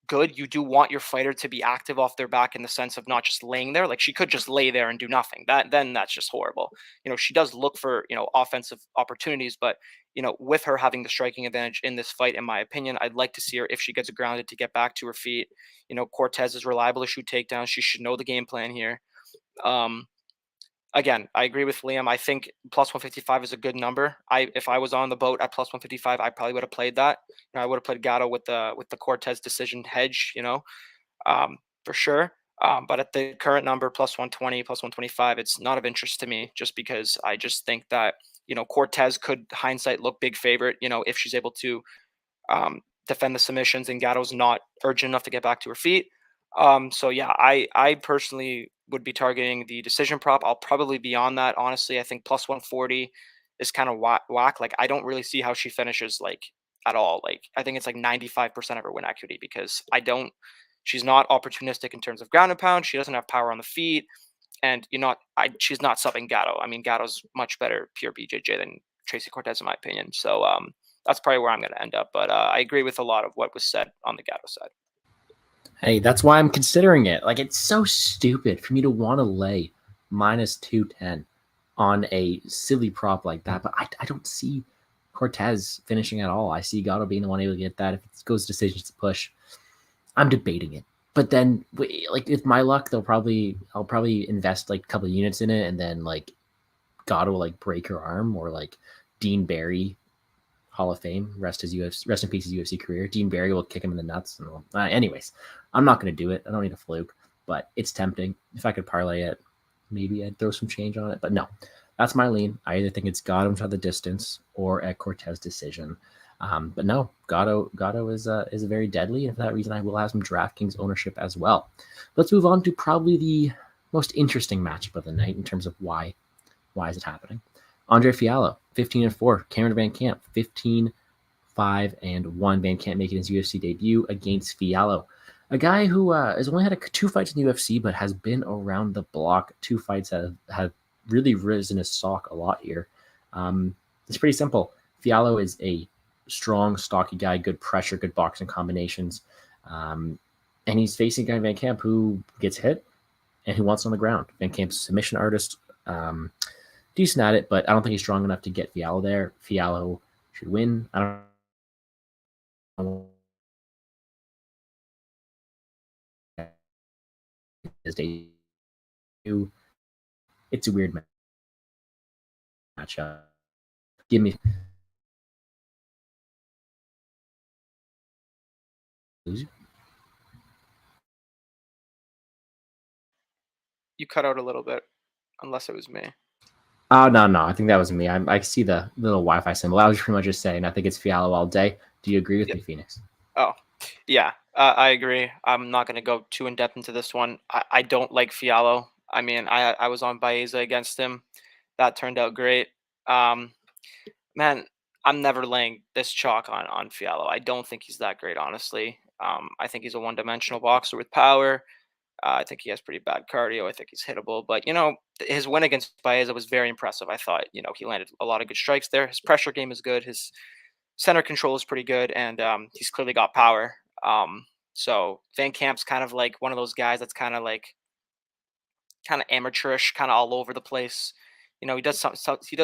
good, you do want your fighter to be active off their back in the sense of not just laying there. Like she could just lay there and do nothing. That's just horrible. She does look for, offensive opportunities, but with her having the striking advantage in this fight, in my opinion, I'd like to see her if she gets grounded to get back to her feet. Cortez is reliable to shoot takedowns. She should know the game plan here. Um, Again, I agree with Liam. I think plus 155 is a good number. If I was on the boat at plus 155, I probably would have played that. I would have played Gatto with the Cortez decision hedge, for sure. But at the current number, plus 120, plus 125, it's not of interest to me just because I just think that, Cortez could hindsight look big favorite, if she's able to defend the submissions and Gatto's not urgent enough to get back to her feet. So yeah, I personally would be targeting the decision prop. I'll probably be on that. Honestly, I think plus 140 is kind of whack. Like I don't really see how she finishes like at all. Like I think it's like 95% of her win equity because she's not opportunistic in terms of ground and pound. She doesn't have power on the feet. And she's not subbing Gatto. I mean, Gatto's much better pure BJJ Tracy Cortez, in my opinion. So that's probably where I'm going to end up. But I agree with a lot of what was said on the Gatto side. Hey, that's why I'm considering it. Like, it's so stupid for me to want to lay minus 210 on a silly prop like that. But I don't see Cortez finishing at all. I see Gatto being the one able to get that. If it goes decisions to push, I'm debating it. But then, like, with my luck, I'll probably invest like a couple of units in it, and then like Gatto will like break her arm, or like Dean Barry, Hall of Fame, rest in peace his UFC career. Dean Barry will kick him in the nuts. And anyways, I'm not going to do it. I don't need a fluke, but it's tempting. If I could parlay it, maybe I'd throw some change on it. But no, that's my lean. I either think it's Gatto at the distance or at Cortez decision. But no, Gatto is very deadly, and for that reason, I will have some DraftKings ownership as well. Let's move on to probably the most interesting matchup of the night in terms of why is it happening. Andre Fialho, 15-4. Cameron Van Camp, 15-5-1. Van Camp making his UFC debut against Fialho, a guy who has only had 2 fights in the UFC, but has been around the block. 2 fights that have really risen his stock a lot here. It's pretty simple. Fialho is a strong, stocky guy, good pressure, good boxing combinations. And he's facing a guy Van Camp who gets hit and who wants on the ground. Van Camp's a submission artist. Decent at it, but I don't think he's strong enough to get Fialho there. Fialho should win. I don't know his debut. It's a weird matchup. Give me You cut out a little bit, unless it was me. Oh, no. I think that was me. I see the little Wi-Fi symbol. I was pretty much just saying I think it's Fialho all day. Do you agree with me, Phoenix? Oh, yeah, I agree. I'm not going to go too in depth into this one. I don't like Fialho. I mean, I was on Baeza against him. That turned out great. Man, I'm never laying this chalk on Fialho. I don't think he's that great, honestly. I think he's a one-dimensional boxer with power. I think he has pretty bad cardio. I think he's hittable. But, his win against Baeza was very impressive. I thought, he landed a lot of good strikes there. His pressure game is good. His center control is pretty good. And he's clearly got power. So Van Camp's kind of like one of those guys that's kind of amateurish, kind of all over the place. He does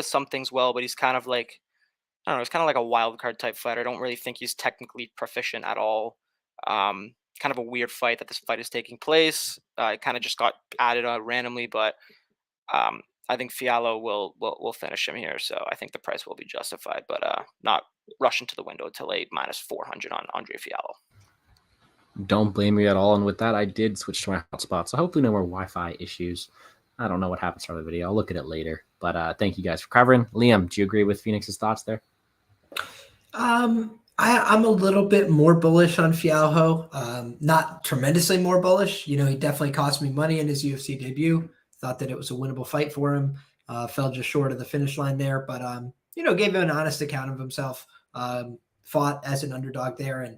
some things well, but he's kind of like, I don't know, he's kind of like a wild card type fighter. I don't really think he's technically proficient at all. Kind of a weird fight that this fight is taking place. It kind of just got added randomly, but I think Fialho will finish him here. So I think the price will be justified, but not rush into the window to lay minus 400 on Andre Fialho. Don't blame me at all. And with that, I did switch to my hotspot. So hopefully no more Wi-Fi issues. I don't know what happens from the video. I'll look at it later. But thank you guys for covering. Liam, do you agree with Phoenix's thoughts there? I'm a little bit more bullish on Fialho. Not tremendously more bullish. He definitely cost me money in his UFC debut. Thought that it was a winnable fight for him. Fell just short of the finish line there, but gave him an honest account of himself. Fought as an underdog there, and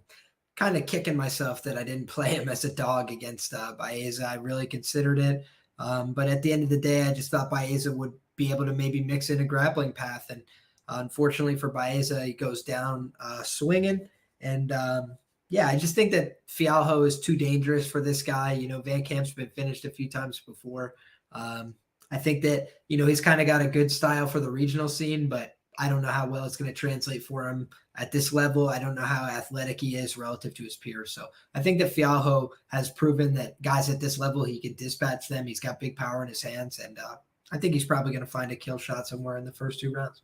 kind of kicking myself that I didn't play him as a dog against Baeza. I really considered it. But at the end of the day, I just thought Baeza would be able to maybe mix in a grappling path. And unfortunately for Baeza, he goes down swinging. And I just think that Fialho is too dangerous for this guy. Van Camp's been finished a few times before. I think that, he's kind of got a good style for the regional scene, but I don't know how well it's going to translate for him at this level. I don't know how athletic he is relative to his peers. So I think that Fialho has proven that guys at this level, he can dispatch them. He's got big power in his hands. And I think he's probably going to find a kill shot somewhere in the first 2 rounds.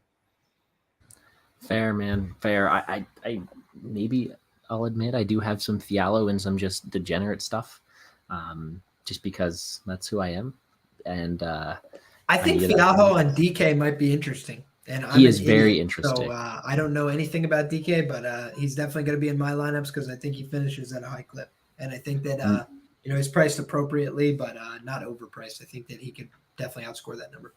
Fair, man. Fair. I maybe I'll admit I do have some Fialho and some just degenerate stuff, just because that's who I am. And I think Fialho on DK might be interesting. And he is very interesting. So I don't know anything about DK, but he's definitely going to be in my lineups because I think he finishes at a high clip. And I think that he's priced appropriately, but not overpriced. I think that he could definitely outscore that number.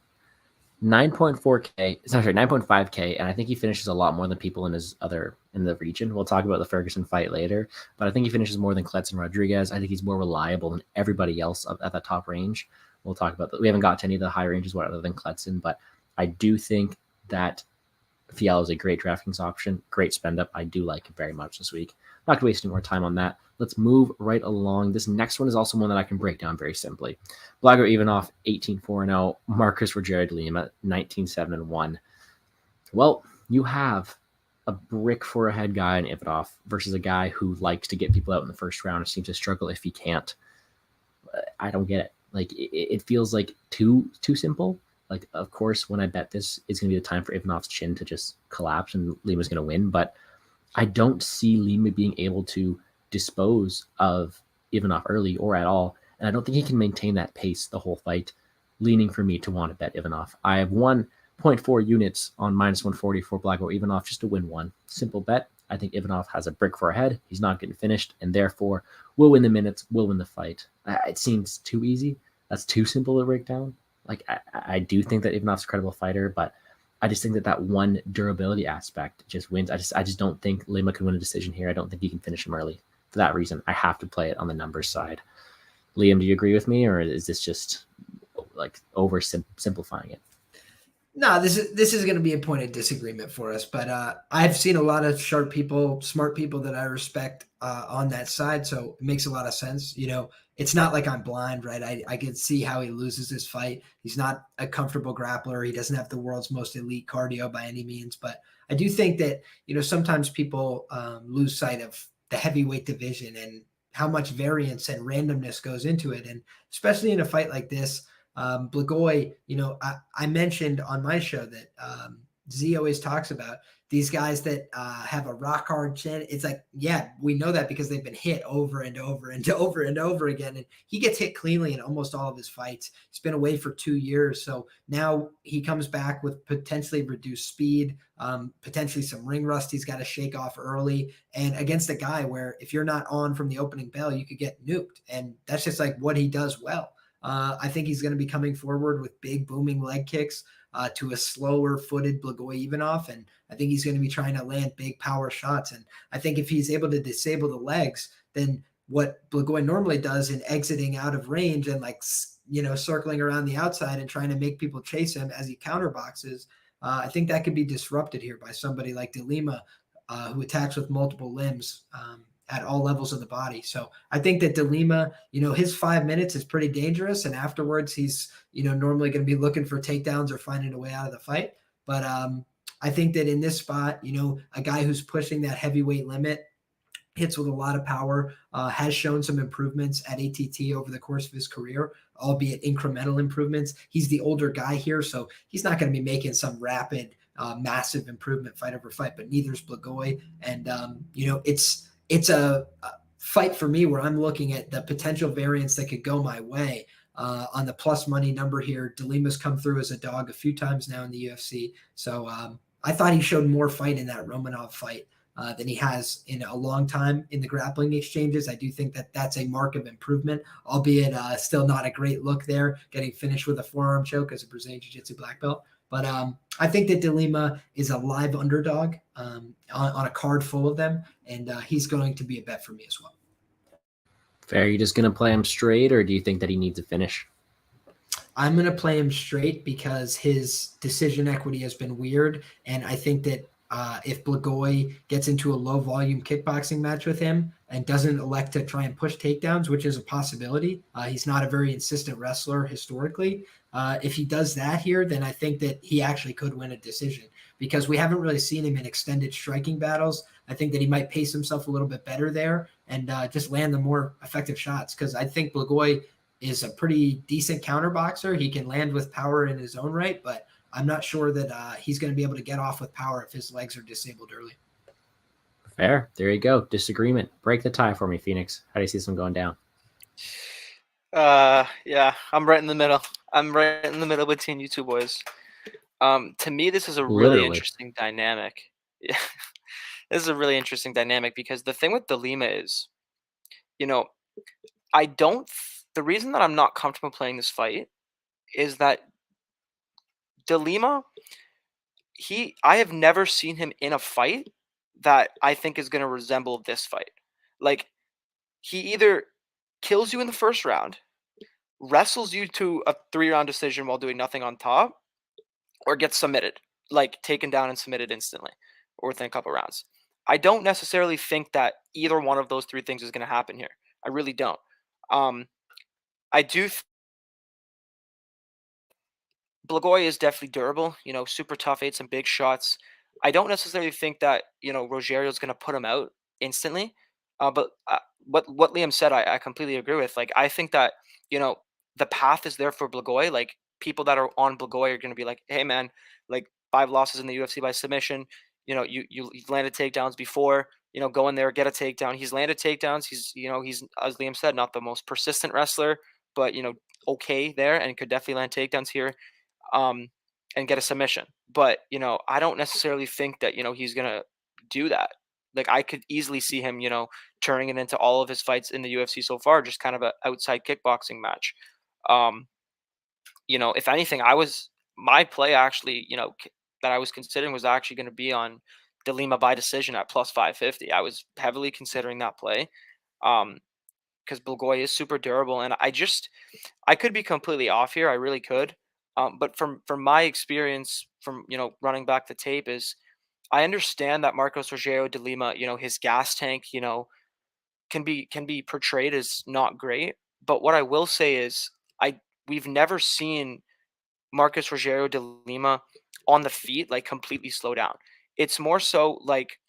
9.5K, and I think he finishes a lot more than people in the region. We'll talk about the Ferguson fight later, but I think he finishes more than Klets and Rodriguez. I think he's more reliable than everybody else at that top range. We'll talk about that. We haven't got to any of the high ranges other than Kletson, but I do think that Fiala is a great DraftKings option, great spend up. I do like it very much this week. Not gonna waste any more time on that. Let's move right along. This next one is also one that I can break down very simply. Blago Ivanov, 18-4-0. Marcus Rogerio de Lima, 19-7-1. Well, you have a brick for a head guy in Ivanov versus a guy who likes to get people out in the first round and seems to struggle if he can't. I don't get it. Like it feels like too simple. Like, of course, when I bet this, it's going to be the time for Ivanov's chin to just collapse and Lima's going to win. But I don't see Lima being able to dispose of Ivanov early or at all. And I don't think he can maintain that pace the whole fight, leaning for me to want to bet Ivanov. I have 1.4 units on -140 for Blago Ivanov just to win one. Simple bet. I think Ivanov has a brick for a head. He's not getting finished, and therefore will win the minutes, will win the fight. It seems too easy. That's too simple to break down. Like I do think that Ivanov's a credible fighter, but I just think that one durability aspect just wins. I just don't think Lima can win a decision here. I don't think he can finish him early. For that reason, I have to play it on the numbers side. Liam, do you agree with me, or is this just like simplifying it? No, this is going to be a point of disagreement for us, but I've seen a lot of sharp people, smart people that I respect on that side, so it makes a lot of sense. It's not like I'm blind, right? I can see how he loses this fight. He's not a comfortable grappler. He doesn't have the world's most elite cardio by any means, but I do think that sometimes people lose sight of the heavyweight division and how much variance and randomness goes into it, and especially in a fight like this. Blagoy, I mentioned on my show that Z always talks about these guys that have a rock hard chin. It's like, yeah, we know that because they've been hit over and over and over and over again. And he gets hit cleanly in almost all of his fights. He's been away for 2 years. So now he comes back with potentially reduced speed, potentially some ring rust he's got to shake off early. And against a guy where if you're not on from the opening bell, you could get nuked. And that's just like what he does well. I think he's going to be coming forward with big booming leg kicks to a slower footed Blagoy Ivanov. And I think he's going to be trying to land big power shots. And I think if he's able to disable the legs, then what Blagoy normally does in exiting out of range and circling around the outside and trying to make people chase him as he counterboxes, I think that could be disrupted here by somebody like De Lima, who attacks with multiple limbs. At all levels of the body. So I think that De Lima, his 5 minutes is pretty dangerous. And afterwards, he's, normally going to be looking for takedowns or finding a way out of the fight. But I think that in this spot, a guy who's pushing that heavyweight limit, hits with a lot of power, has shown some improvements at ATT over the course of his career, albeit incremental improvements. He's the older guy here, so he's not going to be making some rapid, massive improvement fight over fight, but neither's Blagoy. And, it's a fight for me where I'm looking at the potential variance that could go my way. On the plus money number here, De Lima's come through as a dog a few times now in the UFC. So I thought he showed more fight in that Romanov fight than he has in a long time in the grappling exchanges. I do think that that's a mark of improvement, albeit still not a great look there, getting finished with a forearm choke as a Brazilian Jiu-Jitsu black belt. But I think that De Lima is a live underdog on a card full of them, and he's going to be a bet for me as well. Fair. Are you just going to play him straight, or do you think that he needs a finish? I'm going to play him straight because his decision equity has been weird, and I think that if Blagoy gets into a low-volume kickboxing match with him and doesn't elect to try and push takedowns, which is a possibility, he's not a very insistent wrestler historically. If he does that here, then I think that he actually could win a decision because we haven't really seen him in extended striking battles. I think that he might pace himself a little bit better there and just land the more effective shots because I think Blagoy is a pretty decent counterboxer. He can land with power in his own right, but I'm not sure that he's going to be able to get off with power if his legs are disabled early. Fair. There you go. Disagreement. Break the tie for me, Phoenix. How do you see this one going down? Yeah, I'm right in the middle. I'm right in the middle between you two boys. To me, this is a really interesting dynamic. Yeah, this is a really interesting dynamic because the thing with De Lima is, the reason that I'm not comfortable playing this fight is that De Lima, I have never seen him in a fight that I think is going to resemble this fight. Like, he either kills you in the first round, wrestles you to a 3-round decision while doing nothing on top, or gets submitted. like taken down and submitted instantly or within a couple rounds. I don't necessarily think that either one of those three things is going to happen here. I really don't. Um, I do. Blagoy is definitely durable. Super tough, ate some big shots. I don't necessarily think that Rogerio is going to put him out instantly. But what Liam said, I completely agree with. Like, I think that you know the path is there for Blagoy. Like, people that are on Blagoy are going to be like, hey man, like 5 losses in the UFC by submission. You've landed takedowns before. Go in there, get a takedown. He's landed takedowns. He's as Liam said, not the most persistent wrestler, but okay there, and could definitely land takedowns here, um, and get a submission. But I don't necessarily think that he's gonna do that. Like, I could easily see him, turning it into all of his fights in the UFC so far, just kind of a outside kickboxing match. Um, if anything, my play actually, that I was considering was actually going to be on De Lima by decision at plus 550. I was heavily considering that play. Because Blagoy is super durable, and I could be completely off here. I really could. But from my experience, from running back the tape, is I understand that Marcos Rogero de Lima, his gas tank, can be portrayed as not great. But what I will say is, we've never seen Marcos Rogero de Lima on the feet like completely slow down. It's more so like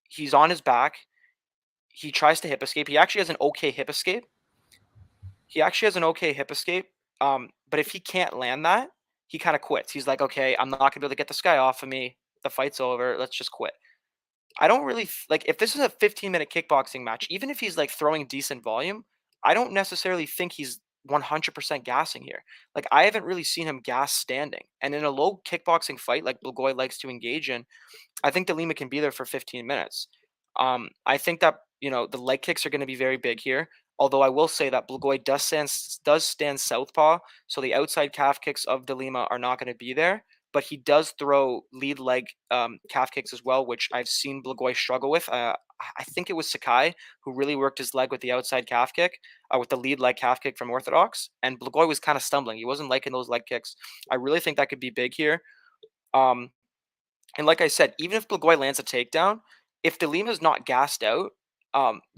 he's on his back. He tries to hip escape. He actually has an okay hip escape. But if he can't land that, he kind of quits. He's like, okay, I'm not gonna be able to get this guy off of me. The fight's over. Let's just quit. I don't really like, if this is a 15-minute kickboxing match, even if he's like throwing decent volume, I don't necessarily think he's 100% gassing here. Like, I haven't really seen him gas standing. And in a low kickboxing fight like Blagoy likes to engage in, I think De Lima can be there for 15 minutes. I think that the leg kicks are going to be very big here. Although I will say that Blagoy does stand southpaw, so the outside calf kicks of De Lima are not going to be there. But he does throw lead leg calf kicks as well, which I've seen Blagoy struggle with. I think it was Sakai who really worked his leg with the outside calf kick, with the lead leg calf kick from Orthodox, and Blagoy was kind of stumbling. He wasn't liking those leg kicks. I really think that could be big here. Um, and like I said, even if Blagoy lands a takedown, if De Lima's not gassed out,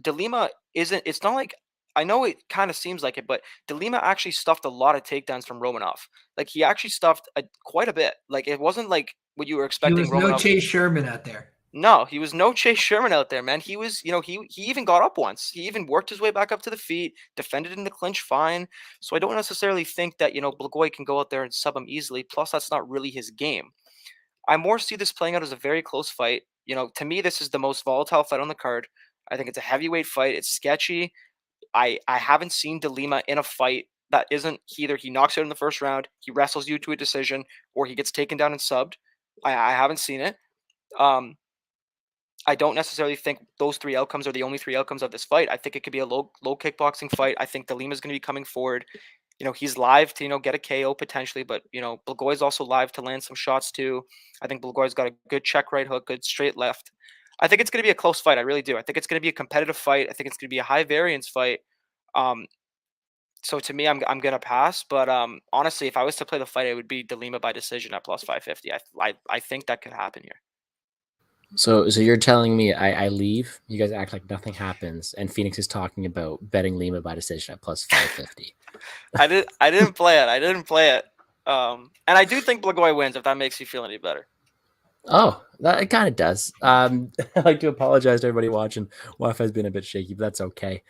De Lima isn't. It's not like, I know it kind of seems like it, but De Lima actually stuffed a lot of takedowns from Romanov. Like, he actually stuffed quite a bit. Like, it wasn't like what you were He expecting. was no Chase Sherman out there. No, he was no Chase Sherman out there, man. He was, he even got up once. He even worked his way back up to the feet, defended in the clinch fine. So I don't necessarily think that Blagoy can go out there and sub him easily. Plus, that's not really his game. I more see this playing out as a very close fight. To me, this is the most volatile fight on the card. I think it's a heavyweight fight. It's sketchy. I haven't seen De Lima in a fight that isn't either he knocks out in the first round, he wrestles you to a decision, or he gets taken down and subbed. I haven't seen it. I don't necessarily think those three outcomes are the only three outcomes of this fight. I think it could be a low kickboxing fight. I think De Lima is going to be coming forward. He's live to, get a KO potentially, but, Blagoy's also live to land some shots too. I think Blagoy's got a good check right hook, good straight left. I think it's going to be a close fight. I really do. I think it's going to be a competitive fight. I think it's going to be a high variance fight. So to me, I'm going to pass. But honestly, if I was to play the fight, it would be De Lima by decision at plus 550. I think that could happen here. So you're telling me I leave, you guys act like nothing happens, and Phoenix is talking about betting Lima by decision at plus 550. I didn't play it. And I do think Blagoy wins, if that makes you feel any better. Oh, that it kind of does. I'd like to apologize to everybody watching. Wi-Fi's been a bit shaky, but that's okay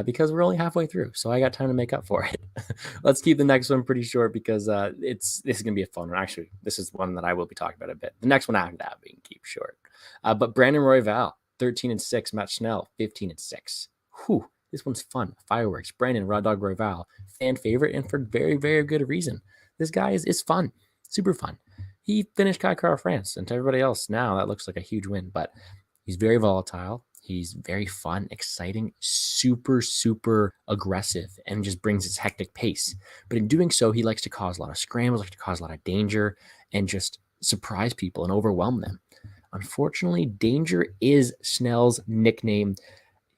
because we're only halfway through, so I got time to make up for it. Let's keep the next one pretty short because this is gonna be a fun one. Actually, this is one that I will be talking about a bit. The next one after that we can keep short. But Brandon Royval, 13-6, Matt Schnell, 15-6. Whew, this one's fun. Fireworks. Brandon Raw Dog Royval, fan favorite, and for very, very good reason. This guy is fun, super fun. He finished Kai Kara France, and to everybody else now, that looks like a huge win, but he's very volatile. He's very fun, exciting, super, super aggressive, and just brings his hectic pace. But in doing so, he likes to cause a lot of scrambles, likes to cause a lot of danger, and just surprise people and overwhelm them. Unfortunately, danger is Schnell's nickname.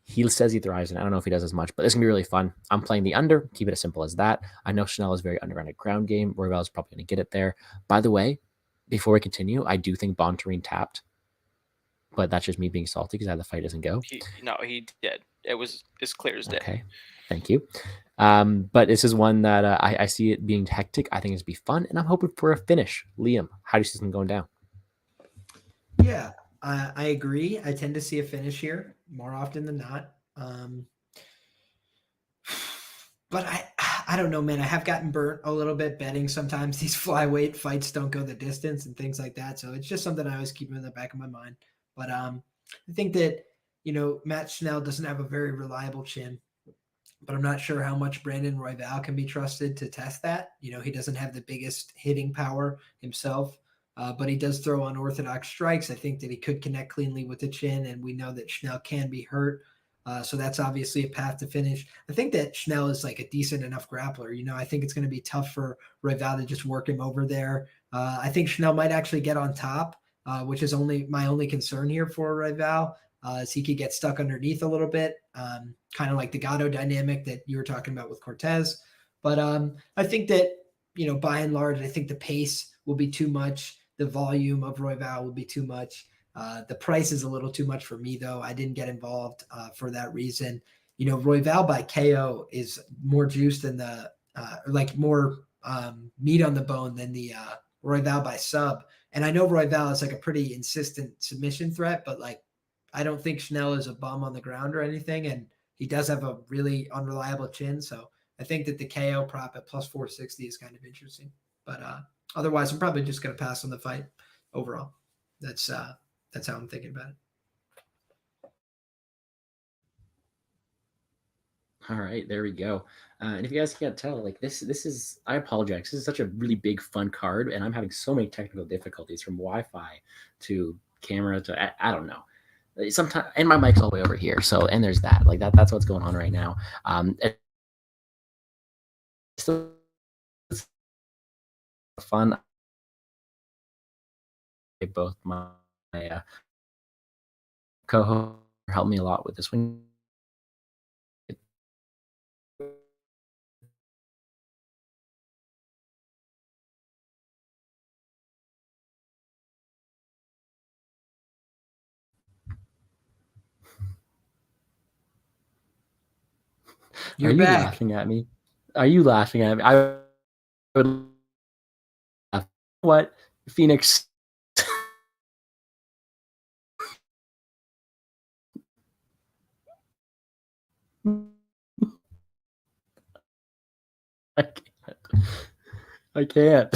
He says he thrives, and I don't know if he does as much, but it's going to be really fun. I'm playing the under. Keep it as simple as that. I know Schnell is very underground at ground game. Royval is probably going to get it there. By the way, before we continue, I do think Bontarine tapped, but that's just me being salty because I had the fight doesn't go. He did. It was as clear as day. Okay, thank you. But this is one that I see it being hectic. I think it's be fun, and I'm hoping for a finish. Liam, how do you see them going down? Yeah, I agree. I tend to see a finish here more often than not. But I don't know, man. I have gotten burnt a little bit betting sometimes these flyweight fights don't go the distance and things like that. So it's just something I always keep in the back of my mind. But I think that, Matt Schnell doesn't have a very reliable chin, but I'm not sure how much Brandon Royval can be trusted to test that. He doesn't have the biggest hitting power himself, but he does throw unorthodox strikes. I think that he could connect cleanly with the chin, and we know that Schnell can be hurt. So that's obviously a path to finish. I think that Schnell is like a decent enough grappler. I think it's going to be tough for Royval to just work him over there. I think Schnell might actually get on top, which is my only concern here for Royval. As he could get stuck underneath a little bit, kind of like the Gatto dynamic that you were talking about with Cortez. But I think that, by and large, I think the pace will be too much. The volume of Royval will be too much. The price is a little too much for me, though. I didn't get involved for that reason. Royval by KO is more juice than more meat on the bone than the Royval by sub. And I know Royval is like a pretty insistent submission threat, but I don't think Schnell is a bum on the ground or anything, and he does have a really unreliable chin. So I think that the KO prop at plus 460 is kind of interesting. But otherwise, I'm probably just going to pass on the fight overall. That's how I'm thinking about it. All right, there we go. And if you guys can't tell, this is, I apologize. This is such a really big, fun card, and I'm having so many technical difficulties from Wi-Fi to camera to I don't know. Sometimes, and my mic's all the way over here. So, and there's that. That's what's going on right now. Still fun. Both my co-host helped me a lot with this one. You're Are you back. laughing at me? Are you laughing at me? I would laugh. What, Phoenix? I can't.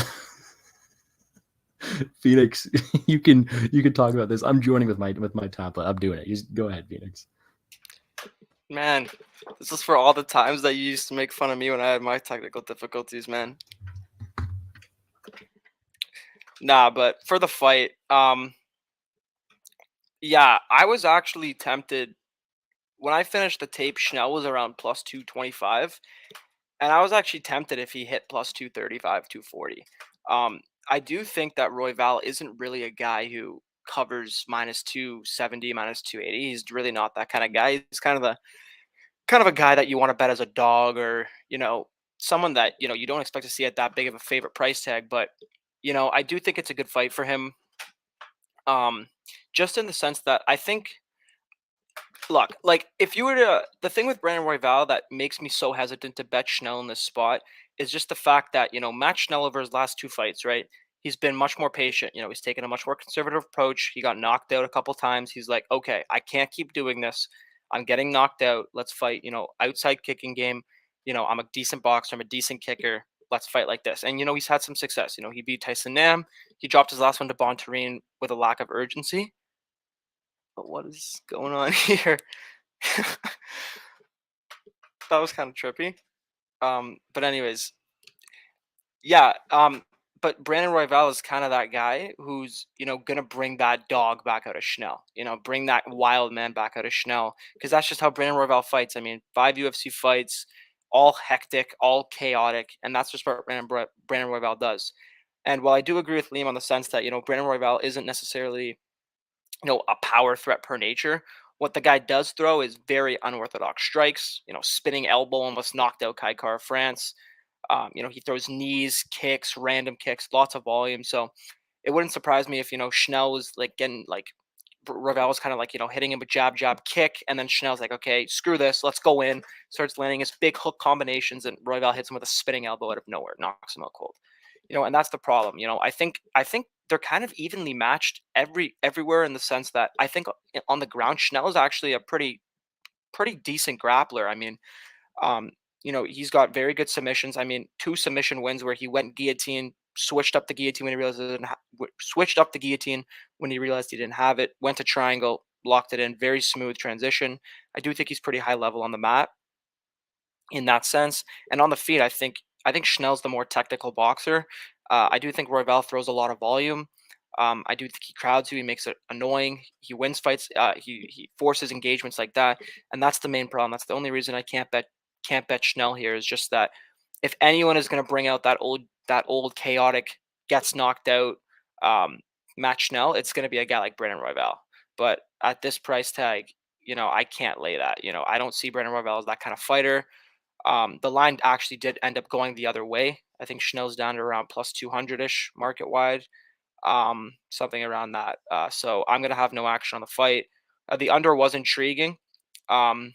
Phoenix, you can talk about this. I'm joining with my tablet. I'm doing it. You just go ahead, Phoenix. Man, this is for all the times that you used to make fun of me when I had my technical difficulties, man. Nah, but for the fight, yeah, I was actually tempted when I finished the tape. Schnell was around plus 225, and I was actually tempted if he hit plus 235, 240. I do think that Royval isn't really a guy who covers minus 270, minus 280. He's really not that kind of guy. He's kind of a guy that you want to bet as a dog, or someone that you don't expect to see at that big of a favorite price tag. But I do think it's a good fight for him. Just in the sense that I think, look, if you were to, the thing with Brandon Royval that makes me so hesitant to bet Schnell in this spot is just the fact that Matt Schnell over his last two fights, right? He's been much more patient. He's taken a much more conservative approach. He got knocked out a couple times. He's like, okay, I can't keep doing this. I'm getting knocked out. Let's fight. Outside kicking game. I'm a decent boxer. I'm a decent kicker. Let's fight like this. And he's had some success. He beat Tyson Nam. He dropped his last one to Bontarine with a lack of urgency. But what is going on here? That was kind of trippy. But anyways, yeah. But Brandon Royval is kind of that guy who's gonna bring that dog back out of Schnell. Bring that wild man back out of Schnell, because that's just how Brandon Royval fights. I mean, 5 UFC fights, all hectic, all chaotic, and that's just what Brandon Royval does. And while I do agree with Liam on the sense that Brandon Royval isn't necessarily a power threat per nature. What the guy does throw is very unorthodox strikes. Spinning elbow almost knocked out Kai Kara France. He throws knees, kicks, random kicks, lots of volume. So it wouldn't surprise me if, Schnell was like getting like Royval was kind of like, hitting him with jab, jab, kick. And then Schnell's like, okay, screw this. Let's go in. Starts landing his big hook combinations. And Royval hits him with a spinning elbow out of nowhere, knocks him out cold. And that's the problem. I think they're kind of evenly matched everywhere in the sense that I think on the ground, Schnell is actually a pretty decent grappler. I mean, um, he's got very good submissions. I mean, 2 submission wins where he went guillotine, switched up the guillotine when he realized it didn't switched up the guillotine when he realized he didn't have it, went to triangle, locked it in, very smooth transition. I do think he's pretty high level on the mat in that sense. And on the feet, I think Schnell's the more technical boxer. I do think Royval throws a lot of volume. I do think he crowds you. He makes it annoying. He wins fights. He forces engagements like that, and that's the main problem. That's the only reason I can't bet Schnell here is just that if anyone is going to bring out that old chaotic gets knocked out Matt Schnell, it's going to be a guy like Brandon Royval. But at this price tag, I can't lay that. I don't see Brandon Royval as that kind of fighter. The line actually did end up going the other way. I think Schnell's down to around plus 200 ish market wide, something around that. So I'm gonna have no action on the fight. The under was intriguing. Um,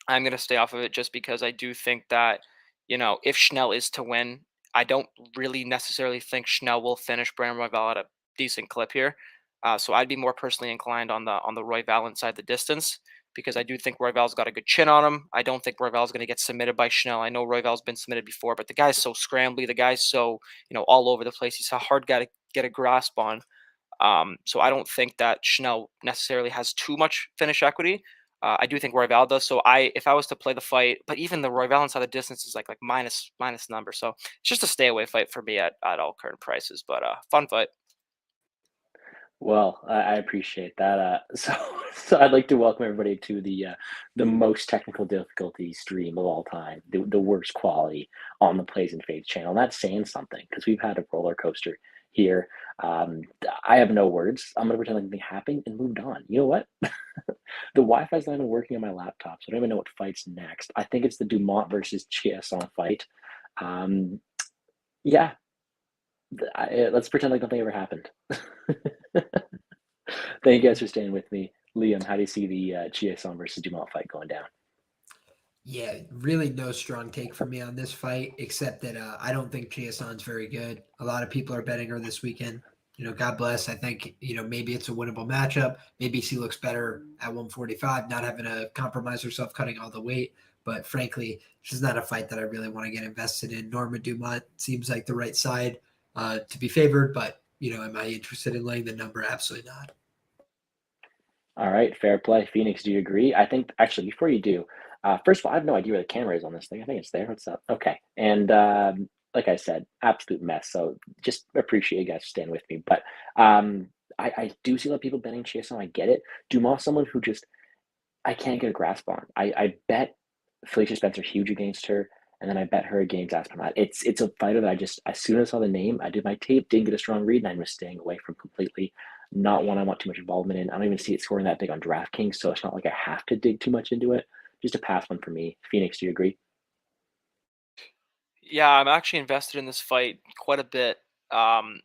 I'm going to stay off of it just because I do think that, if Schnell is to win, I don't really necessarily think Schnell will finish Brandon Royval at a decent clip here. So I'd be more personally inclined on the Royval inside the distance because I do think Royval's got a good chin on him. I don't think Royval's going to get submitted by Schnell. I know Royval's been submitted before, but the guy's so scrambly. The guy's so all over the place. He's a hard guy to get a grasp on. So I don't think that Schnell necessarily has too much finish equity. I do think Royval does. So if I was to play the fight, but even the Royval inside the distance is like minus number. So it's just a stay away fight for me at all current prices. But fun fight. Well, I appreciate that. So I'd like to welcome everybody to the most technical difficulty stream of all time, the worst quality on the Plays and Fades channel. That's saying something because we've had a roller coaster here. I have no words. I'm gonna pretend like nothing happened and moved on. You know what? The Wi-Fi's not even working on my laptop, so I don't even know what fight's next. I think it's the Dumont versus Chiasson fight. Um, yeah, let's pretend like nothing ever happened. Thank you guys for staying with me. Liam, how do you see the Chiasson versus Dumont fight going down? Yeah, really no strong take for me on this fight, except that I don't think Chiasson's very good. A lot of people are betting her this weekend. God bless. I think, maybe it's a winnable matchup. Maybe she looks better at 145, not having to compromise herself cutting all the weight. But frankly, she's not a fight that I really want to get invested in. Norma Dumont seems like the right side to be favored, but, am I interested in laying the number? Absolutely not. All right, fair play. Phoenix, do you agree? I think actually before you do, first of all, I have no idea where the camera is on this thing. I think it's there. What's up? Okay. And like I said, absolute mess. So just appreciate you guys staying with me. But I do see a lot of people betting Chiasson. I get it. Dumas, someone who just I can't get a grasp on. I bet Felicia Spencer huge against her, and then I bet her against Aspinall. It's a fighter that I just as soon as I saw the name, I did my tape, didn't get a strong read, and I'm just staying away from completely. Not one I want too much involvement in. I don't even see it scoring that big on DraftKings, so it's not like I have to dig too much into it. Just a pass one for me. Phoenix, do you agree? Yeah, I'm actually invested in this fight quite a bit. Um,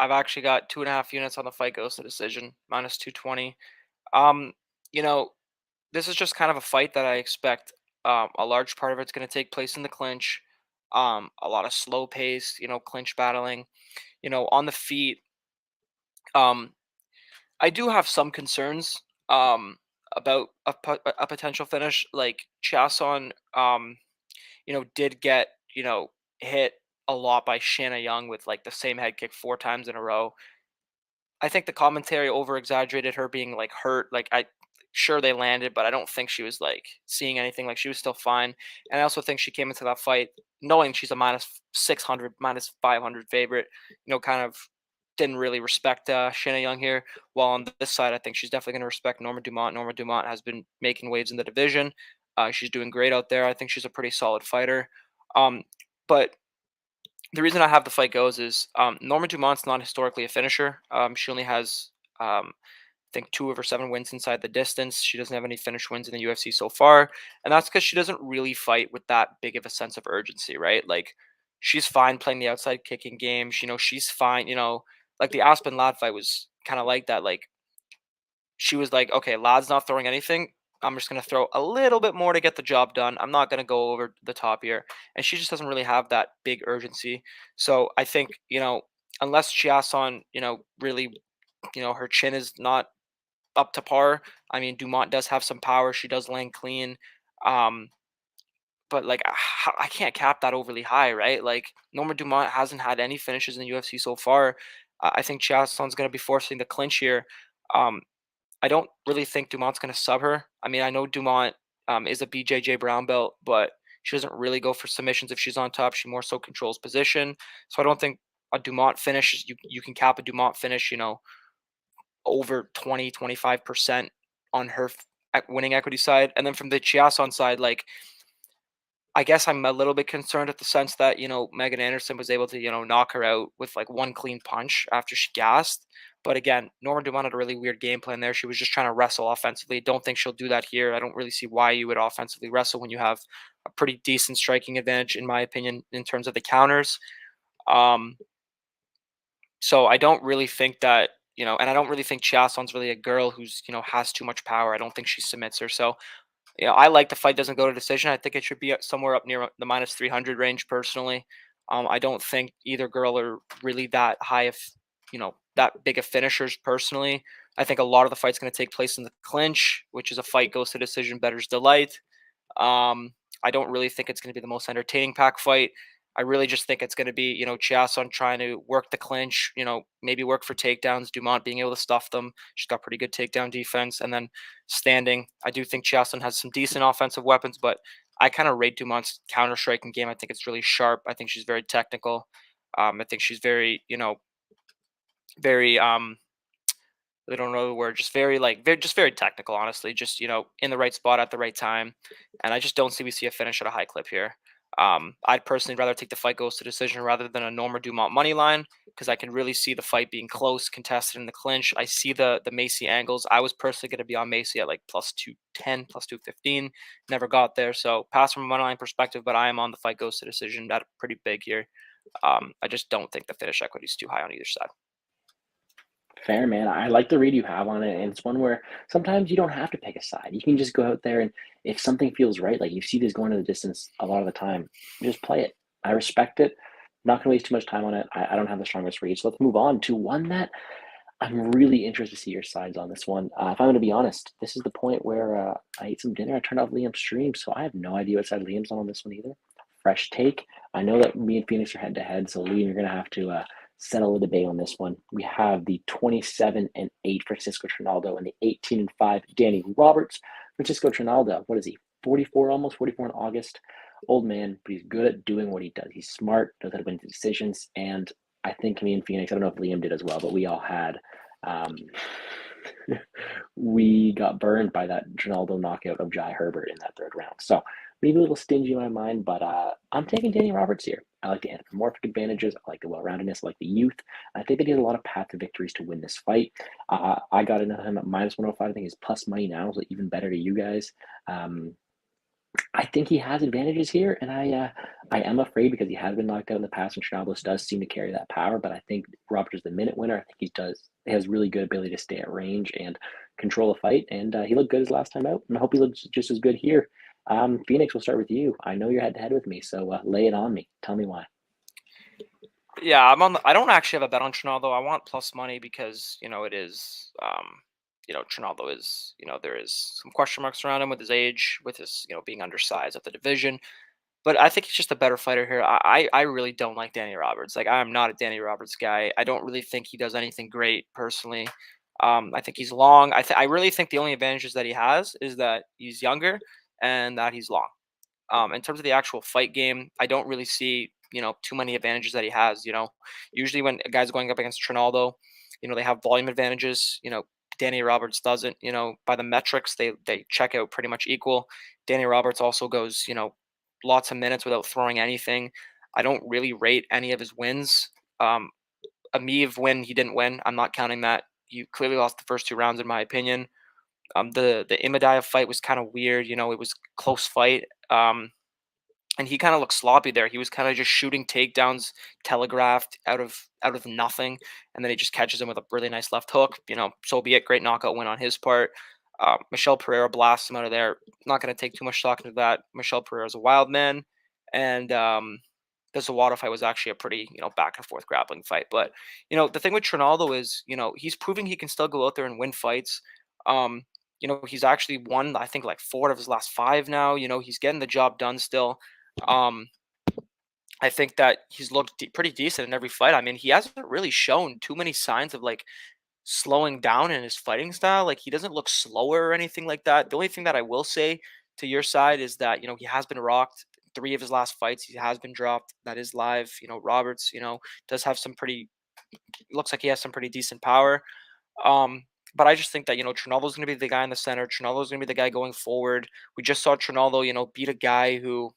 I've actually got 2.5 units on the fight goes to decision, minus 220. Um, you know, this is just kind of a fight that I expect a large part of it's going to take place in the clinch. A lot of slow pace, clinch battling, on the feet. Um, I do have some concerns about a potential finish. Like Chason, did get, hit a lot by Shanna Young with like the same head kick 4 times in a row. I think the commentary over exaggerated her being like hurt. Like I sure they landed, but I don't think she was like seeing anything. Like she was still fine. And I also think she came into that fight knowing she's a minus 600, minus 500 favorite. Kind of didn't really respect Shanna Young here. While on this side, I think she's definitely going to respect Norma Dumont. Norma Dumont has been making waves in the division. She's doing great out there. I think she's a pretty solid fighter. But the reason I have the fight goes is Norma Dumont's not historically a finisher. She only has, I think, 2 of her 7 wins inside the distance. She doesn't have any finished wins in the UFC so far, and that's because she doesn't really fight with that big of a sense of urgency, right? Like she's fine playing the outside kicking game. She's fine, like the Aspen Ladd fight was kind of like that. Like she was like, okay, Ladd's not throwing anything. I'm just gonna throw a little bit more to get the job done. I'm not gonna go over the top here. And she just doesn't really have that big urgency. So I think, unless Chiasson, really, her chin is not up to par. I mean, Dumont does have some power. She does land clean. Um, but like I can't cap that overly high, right? Like Norma Dumont hasn't had any finishes in the UFC so far. I think Chiasson's going to be forcing the clinch here. Um, I don't really think Dumont's going to sub her. I mean, I know Dumont is a BJJ brown belt, but she doesn't really go for submissions if she's on top. She more so controls position. So I don't think a Dumont finish, you can cap a Dumont finish, over 20-25% on her winning equity side. And then from the Chiasson side, like, I guess I'm a little bit concerned at the sense that, Megan Anderson was able to, knock her out with like one clean punch after she gassed. But again, Norma Dumont had a really weird game plan there. She was just trying to wrestle offensively. Don't think she'll do that here. I don't really see why you would offensively wrestle when you have a pretty decent striking advantage, in my opinion, in terms of the counters. Um, so I don't really think that, and I don't really think Chiasson's really a girl who's, has too much power. I don't think she submits her. So I like the fight doesn't go to decision. I think it should be somewhere up near the minus 300 range personally. I don't think either girl are really that high of, that big of finishers personally. I think a lot of the fight's going to take place in the clinch, which is a fight goes to decision, better's delight. Um, I don't really think it's going to be the most entertaining pack fight. I really just think it's going to be, Chiasson trying to work the clinch, maybe work for takedowns, Dumont being able to stuff them. She's got pretty good takedown defense. And then standing, I do think Chiasson has some decent offensive weapons, but I kind of rate Dumont's counter striking game. I think it's really sharp. I think she's very technical. I think she's very, very I don't know the word, just very like just very technical, honestly. Just in the right spot at the right time, and I just don't see we see a finish at a high clip here. I'd personally rather take the fight goes to decision rather than a Norma Dumont money line because I can really see the fight being close, contested in the clinch. I see the Macy angles. I was personally going to be on Macy at like plus 210, plus 215. Never got there, so pass from a money line perspective. But I am on the fight goes to decision. That pretty big here. I just don't think the finish equity is too high on either side. Fair, man. I like the read you have on it, and it's one where sometimes you don't have to pick a side. You can just go out there, and if something feels right, like you see this going to the distance a lot of the time, just play it. I respect it. Not going to waste too much time on it. I don't have the strongest read. So let's move on to one that I'm really interested to see your sides on this one. If I'm going to be honest, this is the point where I ate some dinner. I turned off Liam's stream, so I have no idea what side Liam's on this one either. Fresh take. I know that me and Phoenix are head to head, so Liam, you're going to have to settle the debate on this one. We have the 27-8 Francisco Trinaldo and the 18-5 Danny Roberts. Francisco Trinaldo, what is he? 44, almost 44 in August. Old man, but he's good at doing what he does. He's smart, knows how to win decisions, and I think me and Phoenix, I don't know if Liam did as well, but we all had we got burned by that Trinaldo knockout of Jai Herbert in that third round. So maybe a little stingy in my mind, but I'm taking Danny Roberts here. I like the anthropomorphic advantages. I like the well-roundedness. I like the youth. I think that he has a lot of path to victories to win this fight. I got into him at minus 105. I think he's plus money now, so even better to you guys. I think he has advantages here, and I am afraid because he has been knocked out in the past, and Chernobyl does seem to carry that power. But I think Roberts is the minute winner. I think he has really good ability to stay at range and control a fight, and he looked good his last time out, and I hope he looks just as good here. Phoenix, we'll start with you. I know you're head to head with me, so lay it on me. Tell me why. Yeah, I don't actually have a bet on Trinaldo. I want plus money because it is Trinaldo is there is some question marks around him with his age, with his being undersized at the division. But I think he's just a better fighter here. I really don't like Danny Roberts. Like I'm not a Danny Roberts guy. I don't really think he does anything great personally. I think he's long. I really think the only advantages that he has is that he's younger and that he's long. In terms of the actual fight game, I don't really see too many advantages that he has. Usually when a guy's going up against Trinaldo, they have volume advantages. Danny Roberts doesn't. By the metrics, they check out pretty much equal. Danny Roberts also goes lots of minutes without throwing anything. I don't really rate any of his wins. Ameev win, he didn't win. I'm not counting that. You clearly lost the first two rounds, in my opinion. The Imadaev fight was kind of weird. It was close fight. and he kind of looked sloppy there. He was kind of just shooting takedowns telegraphed out of nothing, and then he just catches him with a really nice left hook. So be it. Great knockout win on his part. Michel Pereira blasts him out of there. Not going to take too much stock into that. Michel Pereira is a wild man, and the Zawada fight was actually a pretty back and forth grappling fight. But the thing with Trinaldo is he's proving he can still go out there and win fights. Um, he's actually won I think like 4 of his last 5 now. He's getting the job done still. Um, I think that he's looked pretty decent in every fight. I mean, he hasn't really shown too many signs of like slowing down in his fighting style. Like he doesn't look slower or anything like that. The only thing that I will say to your side is that he has been rocked. 3 of his last fights, he has been dropped. That is live. Roberts, does have some pretty. Looks like he has some pretty decent power. Um, but I just think that Trinaldo's going to be the guy in the center. Trinaldo's going to be the guy going forward. We just saw Trinaldo, beat a guy who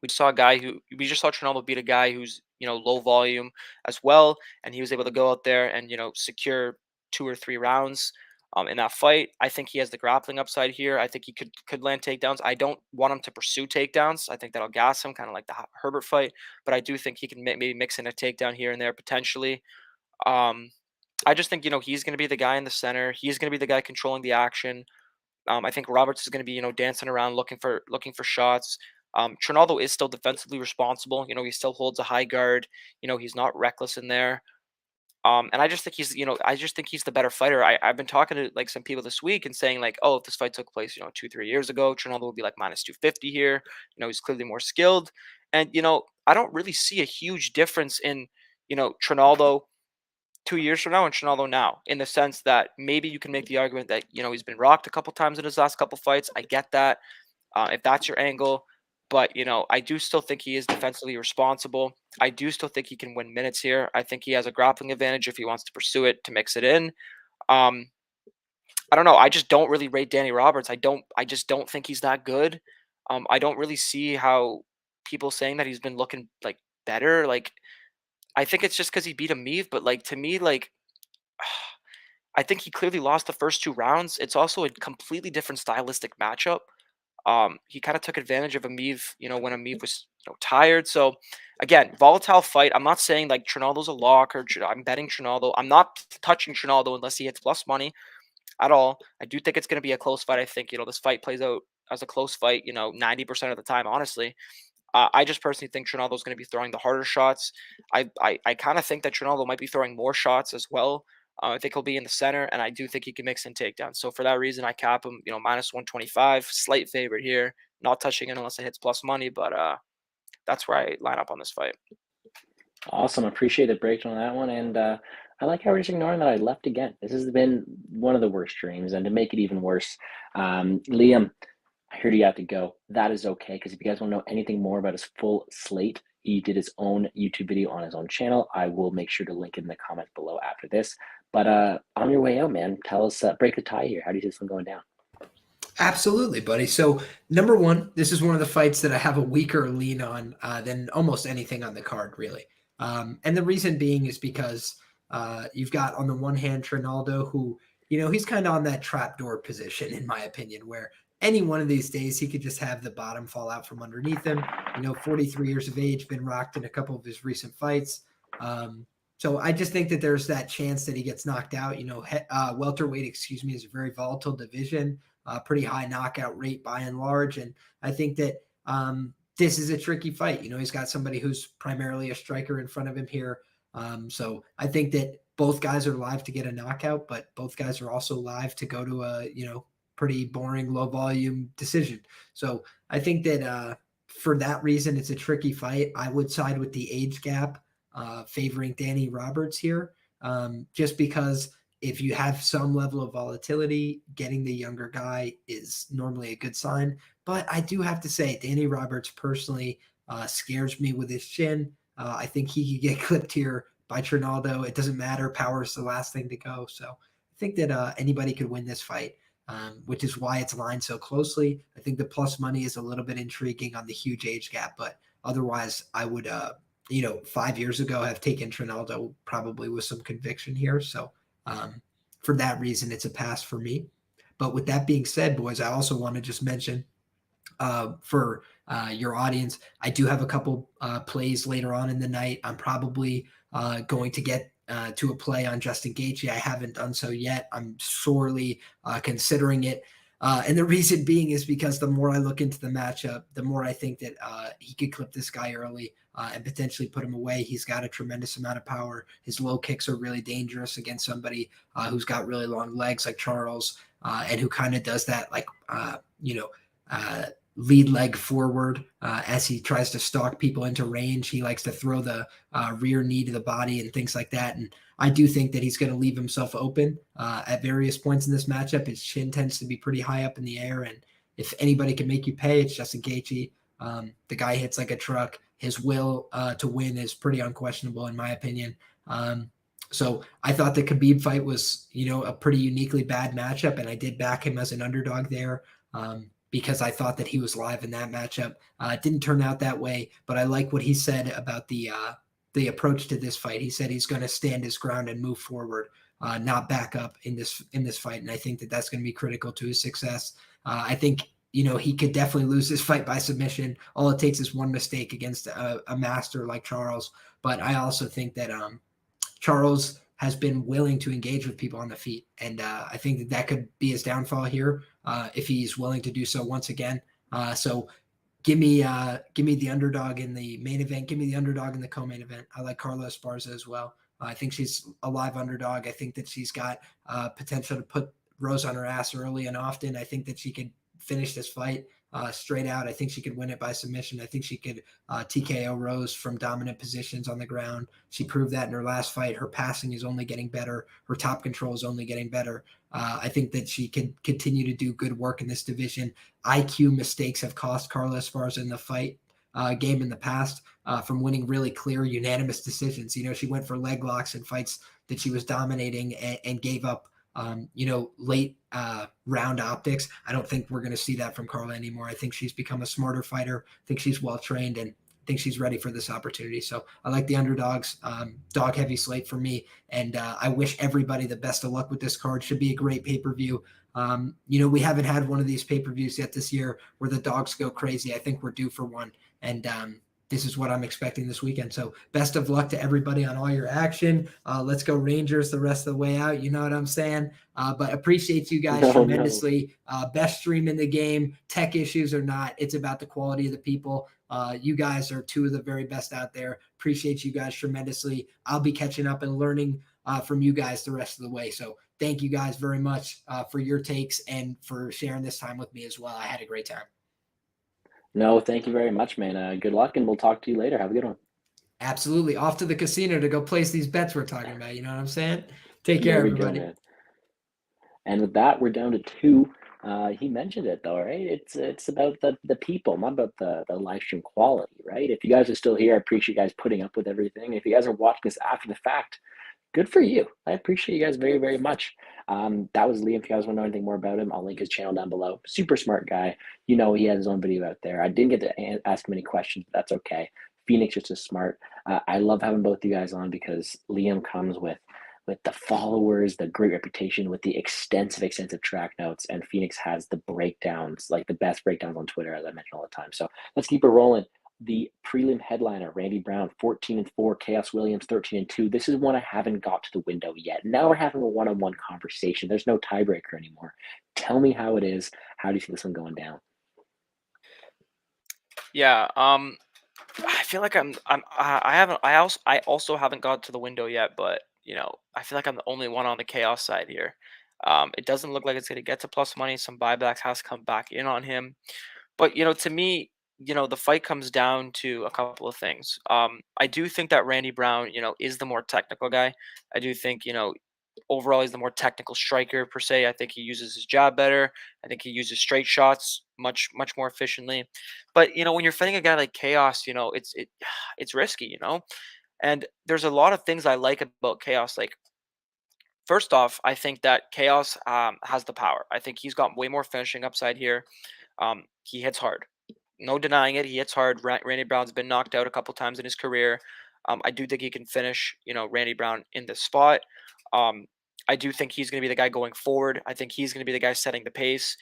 we just saw Trinaldo beat a guy who's low volume as well, and he was able to go out there and secure 2 or 3 rounds in that fight. I think he has the grappling upside here. I think he could land takedowns. I don't want him to pursue takedowns. I think that'll gas him, kind of like the Herbert fight. But I do think he can maybe mix in a takedown here and there potentially. Um, I just think he's going to be the guy in the center. He's going to be the guy controlling the action. I think Roberts is going to be, dancing around looking for shots. Trinaldo is still defensively responsible. He still holds a high guard. He's not reckless in there. And I just think he's the better fighter. I've been talking to like some people this week and saying like, oh, if this fight took place, 2-3 years ago, Trinaldo would be like minus 250 here. He's clearly more skilled. And I don't really see a huge difference in Trinaldo 2 years from now and Trinaldo now, in the sense that maybe you can make the argument that he's been rocked a couple times in his last couple fights. I get that, if that's your angle, but I do still think he is defensively responsible. I do still think he can win minutes here. I think he has a grappling advantage if he wants to pursue it to mix it in. Um, I don't know. I just don't really rate Danny Roberts. I just don't think he's that good. I don't really see how people saying that he's been looking like better. Like I think it's just because he beat Ameev, but like to me, like I think he clearly lost the first 2 rounds. It's also a completely different stylistic matchup. He kind of took advantage of Ameev, when Ameev was tired. So again, volatile fight. I'm not saying like Trinaldo's a lock or I'm betting Trinaldo. I'm not touching Trinaldo unless he hits plus money at all. I do think it's going to be a close fight. I think this fight plays out as a close fight, 90% of the time, honestly. I just personally think Trinaldo's going to be throwing the harder shots. I kind of think that Trinaldo might be throwing more shots as well. I think he'll be in the center, and I do think he can mix in takedowns. So for that reason, I cap him, minus 125, slight favorite here. Not touching it unless it hits plus money, but that's where I line up on this fight. Awesome. Appreciate the breakdown on that one. And I like how we're just ignoring that I left again. This has been one of the worst dreams. And to make it even worse, Liam, I heard you have to go. That is okay, because if you guys want to know anything more about his full slate, he did his own YouTube video on his own channel. I will make sure to link it in the comments below after this. But on your way out, man, tell us, break the tie here. How do you see this one going down? Absolutely, buddy. So, number one, this is one of the fights that I have a weaker lean on than almost anything on the card, really. And the reason being is because you've got, on the one hand, Trinaldo, who, he's kind of on that trapdoor position, in my opinion, where any one of these days he could just have the bottom fall out from underneath him. 43 years of age, been rocked in a couple of his recent fights. So I just think that there's that chance that he gets knocked out. Welterweight, is a very volatile division. Pretty high knockout rate by and large. And I think that this is a tricky fight. He's got somebody who's primarily a striker in front of him here. So I think that both guys are live to get a knockout, but both guys are also live to go to a, pretty boring, low volume decision. So I think that for that reason, it's a tricky fight. I would side with the age gap favoring Danny Roberts here, just because if you have some level of volatility, getting the younger guy is normally a good sign. But I do have to say, Danny Roberts personally scares me with his chin. I think he could get clipped here by Trinaldo. It doesn't matter. Power is the last thing to go. So I think that anybody could win this fight, which is why it's lined so closely. I think the plus money is a little bit intriguing on the huge age gap, but otherwise I would, 5 years ago have taken Trinaldo probably with some conviction here. So for that reason, it's a pass for me. But with that being said, boys, I also want to just mention for your audience. I do have a couple plays later on in the night. I'm probably going to get to a play on Justin Gaethje. I haven't done so yet. I'm sorely considering it. And the reason being is because the more I look into the matchup, the more I think that he could clip this guy early and potentially put him away. He's got a tremendous amount of power. His low kicks are really dangerous against somebody who's got really long legs like Charles and who kind of does that like, lead leg forward as he tries to stalk people into range. He likes to throw the rear knee to the body and things like that. And I do think that he's going to leave himself open at various points in this matchup. His chin tends to be pretty high up in the air. And if anybody can make you pay, it's Justin Gaethje. The guy hits like a truck. His will to win is pretty unquestionable, in my opinion. So I thought the Khabib fight was, a pretty uniquely bad matchup, and I did back him as an underdog there. Because I thought that he was live in that matchup. It didn't turn out that way, but I like what he said about the approach to this fight. He said he's going to stand his ground and move forward, not back up in this fight. And I think that that's going to be critical to his success. I think he could definitely lose this fight by submission. All it takes is one mistake against a master like Charles. But I also think that Charles has been willing to engage with people on the feet. And I think that could be his downfall here if he's willing to do so once again. So give me the underdog in the main event. Give me the underdog in the co-main event. I like Carla Esparza as well. I think she's a live underdog. I think that she's got potential to put Rose on her ass early and often. I think that she could finish this fight straight out. I think she could win it by submission. I think she could TKO Rose from dominant positions on the ground. She proved that in her last fight. Her passing is only getting better. Her top control is only getting better. I think that she can continue to do good work in this division. IQ mistakes have cost Carla Esparza in the fight game in the past from winning really clear unanimous decisions. She went for leg locks in fights that she was dominating and gave up late round optics. I don't think we're going to see that from Carla anymore. I think she's become a smarter fighter. I think she's well trained and I think she's ready for this opportunity. So I like the underdogs, dog heavy slate for me. And I wish everybody the best of luck with this card. Should be a great pay-per-view. We haven't had one of these pay-per-views yet this year where the dogs go crazy. I think we're due for one. And this is what I'm expecting this weekend. So best of luck to everybody on all your action. Let's go Rangers the rest of the way out. You know what I'm saying? But appreciate you guys tremendously. Best stream in the game. Tech issues or not, it's about the quality of the people. You guys are two of the very best out there. Appreciate you guys tremendously. I'll be catching up and learning from you guys the rest of the way. So thank you guys very much for your takes and for sharing this time with me as well. I had a great time. No, thank you very much, man. Good luck, and we'll talk to you later. Have a good one. Absolutely. Off to the casino to go place these bets we're talking about. You know what I'm saying? Take care, There we go, everybody. man. And with that, we're down to 2. He mentioned it though, right? It's about the people, not about the live stream quality, right? If you guys are still here, I appreciate you guys putting up with everything. If you guys are watching this after the fact, good for you. I appreciate you guys very, very much. That was Liam. If you guys want to know anything more about him, I'll link his channel down below. Super smart guy. He has his own video out there. I didn't get to ask him any questions, but that's okay. Phoenix is just smart. I love having both you guys on because Liam comes with the followers, the great reputation, with the extensive track notes, and Phoenix has the breakdowns, like the best breakdowns on Twitter, as I mention all the time. So let's keep it rolling. The prelim headliner, Randy Brown, 14-4, Chaos Williams, 13-2. This is one I haven't got to the window yet. Now we're having a one-on-one conversation. There's no tiebreaker anymore. Tell me how it is. How do you see this one going down? Yeah, I feel like I also haven't got to the window yet, but I feel like I'm the only one on the chaos side here. It doesn't look like it's gonna get to plus money. Some buybacks has come back in on him, but to me, the fight comes down to a couple of things. I do think that Randy Brown, is the more technical guy. I do think, overall he's the more technical striker per se. I think he uses his jab better. I think he uses straight shots much more efficiently. But when you're fighting a guy like Chaos, it's risky, And there's a lot of things I like about Chaos. Like, first off, I think that Chaos has the power. I think he's got way more finishing upside here. He hits hard. No denying it. He hits hard. Randy Brown's been knocked out a couple times in his career. I do think he can finish, Randy Brown in this spot. I do think he's going to be the guy going forward. I think he's going to be the guy setting the pace.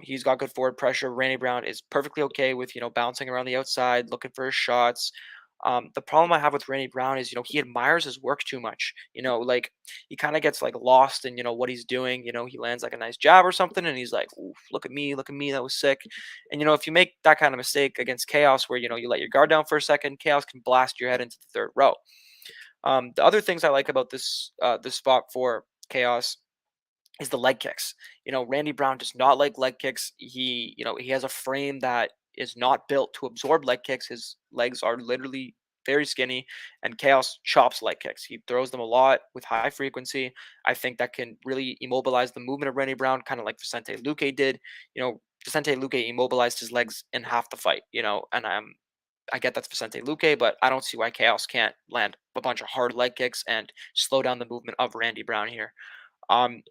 He's got good forward pressure. Randy Brown is perfectly okay with, bouncing around the outside, looking for his shots. The problem I have with Randy Brown is, he admires his work too much. Like he kind of gets like lost in, what he's doing. He lands like a nice jab or something, and he's like, "Oof, look at me, that was sick." And if you make that kind of mistake against Chaos, where you let your guard down for a second, Chaos can blast your head into the third row. The other things I like about this spot for Chaos is the leg kicks. Randy Brown does not like leg kicks. He has a frame that is not built to absorb leg kicks. His legs are literally very skinny, and Chaos chops leg kicks. He throws them a lot with high frequency. I think that can really immobilize the movement of Randy Brown, kind of like Vicente Luque did. Vicente Luque immobilized his legs in half the fight, and I get that's Vicente Luque, but I don't see why Chaos can't land a bunch of hard leg kicks and slow down the movement of Randy Brown here. Um,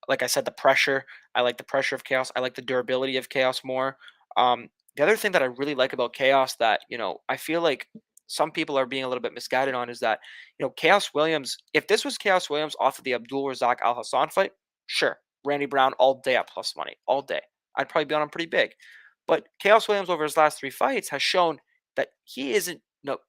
like I said, the pressure. I like the pressure of Chaos. I like the durability of Chaos more. The other thing that I really like about Chaos that I feel like some people are being a little bit misguided on is that Chaos Williams. If this was Chaos Williams off of the Abdul Razak Al Hassan fight, sure, Randy Brown all day at plus money, all day. I'd probably be on him pretty big. But Chaos Williams over his last 3 fights has shown that he isn't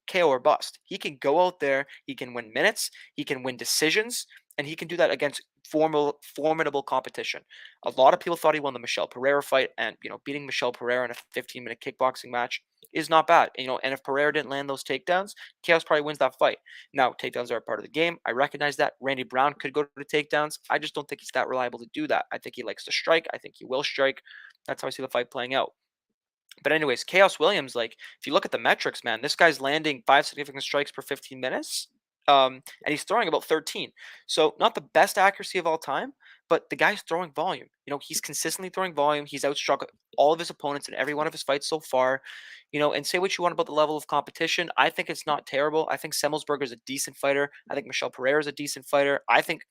KO or bust. He can go out there, he can win minutes, he can win decisions, and he can do that against formidable competition. A lot of people thought he won the Michel Pereira fight, and beating Michel Pereira in a 15-minute kickboxing match is not bad. And if Pereira didn't land those takedowns, Chaos probably wins that fight. Now, takedowns are a part of the game. I recognize that. Randy Brown could go to the takedowns. I just don't think he's that reliable to do that. I think he likes to strike. I think he will strike. That's how I see the fight playing out. But anyways, Chaos Williams, like if you look at the metrics, man, this guy's landing 5 significant strikes per 15 minutes. And he's throwing about 13. So not the best accuracy of all time, but the guy's throwing volume. He's consistently throwing volume. He's outstruck all of his opponents in every one of his fights so far. And say what you want about the level of competition. I think it's not terrible. I think Semmelsberger is a decent fighter. I think Michel Pereira is a decent fighter. I think,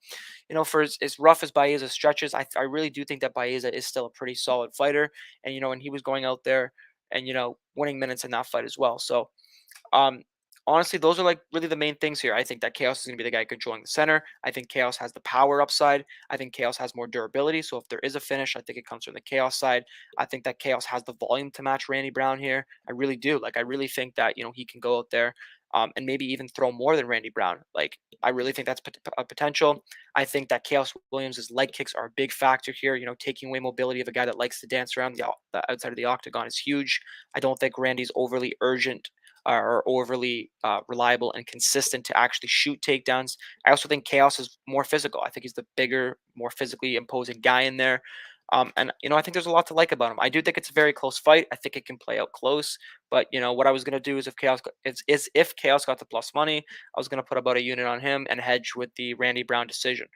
for as rough as Baeza stretches, I really do think that Baeza is still a pretty solid fighter. And he was going out there and, winning minutes in that fight as well. So, honestly, those are like really the main things here. I think that Chaos is going to be the guy controlling the center. I think Chaos has the power upside. I think Chaos has more durability. So if there is a finish, I think it comes from the Chaos side. I think that Chaos has the volume to match Randy Brown here. I really do. Like, I really think that, he can go out there and maybe even throw more than Randy Brown. Like, I really think that's a potential. I think that Chaos Williams' leg kicks are a big factor here. Taking away mobility of a guy that likes to dance around the outside of the octagon is huge. I don't think Randy's overly urgent or overly reliable and consistent to actually shoot takedowns. I also think Chaos is more physical. I think he's the bigger, more physically imposing guy in there. And I think there's a lot to like about him. I do think it's a very close fight. I think it can play out close. But what I was gonna do is if Chaos got the plus money, I was gonna put about a unit on him and hedge with the Randy Brown decision.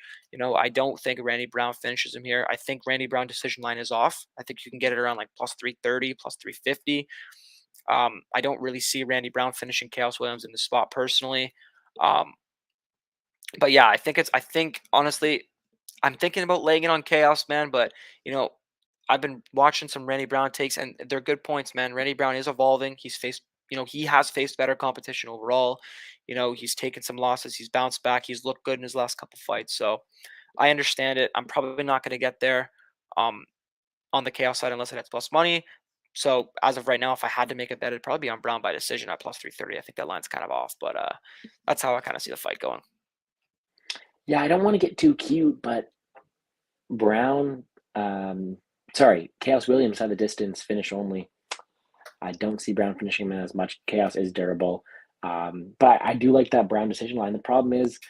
I don't think Randy Brown finishes him here. I think Randy Brown decision line is off. I think you can get it around like plus 330, plus 350. I don't really see Randy Brown finishing Chaos Williams in the spot personally. But yeah, I think honestly, I'm thinking about laying it on Chaos, man. But I've been watching some Randy Brown takes, and they're good points, man. Randy Brown is evolving. He has faced better competition overall. He's taken some losses. He's bounced back. He's looked good in his last couple fights. So I understand it. I'm probably not going to get there on the Chaos side unless it has plus money. So as of right now, if I had to make a bet, it'd probably be on Brown by decision at plus 330. I think that line's kind of off, but that's how I kind of see the fight going. Yeah, I don't want to get too cute, but Brown, Chaos Williams had the distance, finish only. I don't see Brown finishing him as much. Chaos is durable. But I do like that Brown decision line. The problem is,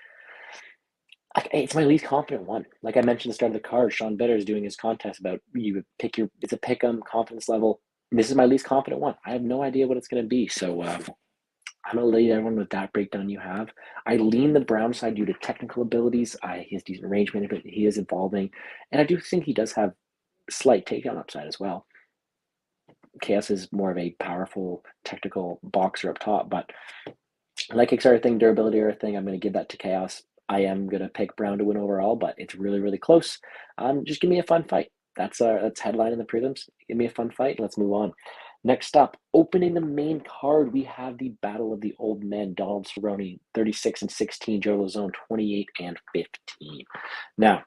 it's my least confident one. Like I mentioned at the start of the card, Sean Bitter is doing his contest about it's a pick 'em confidence level. This is my least confident one. I have no idea what it's going to be. So I'm going to lead everyone with that breakdown you have. I lean the Brown side due to technical abilities. He has decent range management. He is evolving. And I do think he does have slight takedown upside as well. Chaos is more of a powerful technical boxer up top, but like kicks are a thing, durability are a thing. I'm going to give that to Chaos. I am going to pick Brown to win overall, but it's really, really close. Just give me a fun fight. That's headline in the prelims. Give me a fun fight. Let's move on. Next up, opening the main card, we have the Battle of the Old Men. Donald Cerrone, 36-16. Joe Lauzon, 28-15. Now,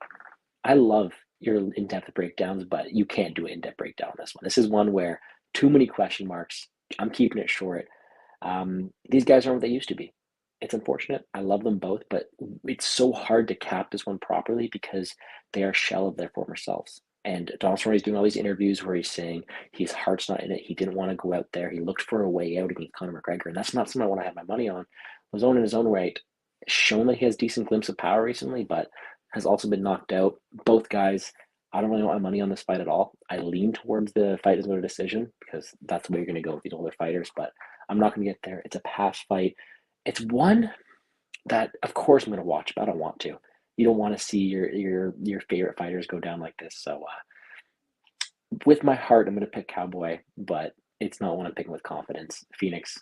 I love your in-depth breakdowns, but you can't do an in-depth breakdown on this one. This is one where too many question marks. I'm keeping it short. These guys aren't what they used to be. It's unfortunate. I love them both, but it's so hard to cap this one properly because they are a shell of their former selves. And Donald Cerrone's doing all these interviews where he's saying his heart's not in it. He didn't want to go out there. He looked for a way out against Conor McGregor, and that's not something I want to have my money on. Lozone in his own right, shown that he has decent glimpse of power recently, but has also been knocked out. Both guys, I don't really want my money on this fight at all. I lean towards the fight is going to decision because that's the way you're going to go with these older fighters, but I'm not going to get there. It's a pass fight. It's one that, of course, I'm going to watch, but I don't want to. You don't want to see your favorite fighters go down like this. So, with my heart, I'm going to pick Cowboy, but it's not one I'm picking with confidence. Phoenix,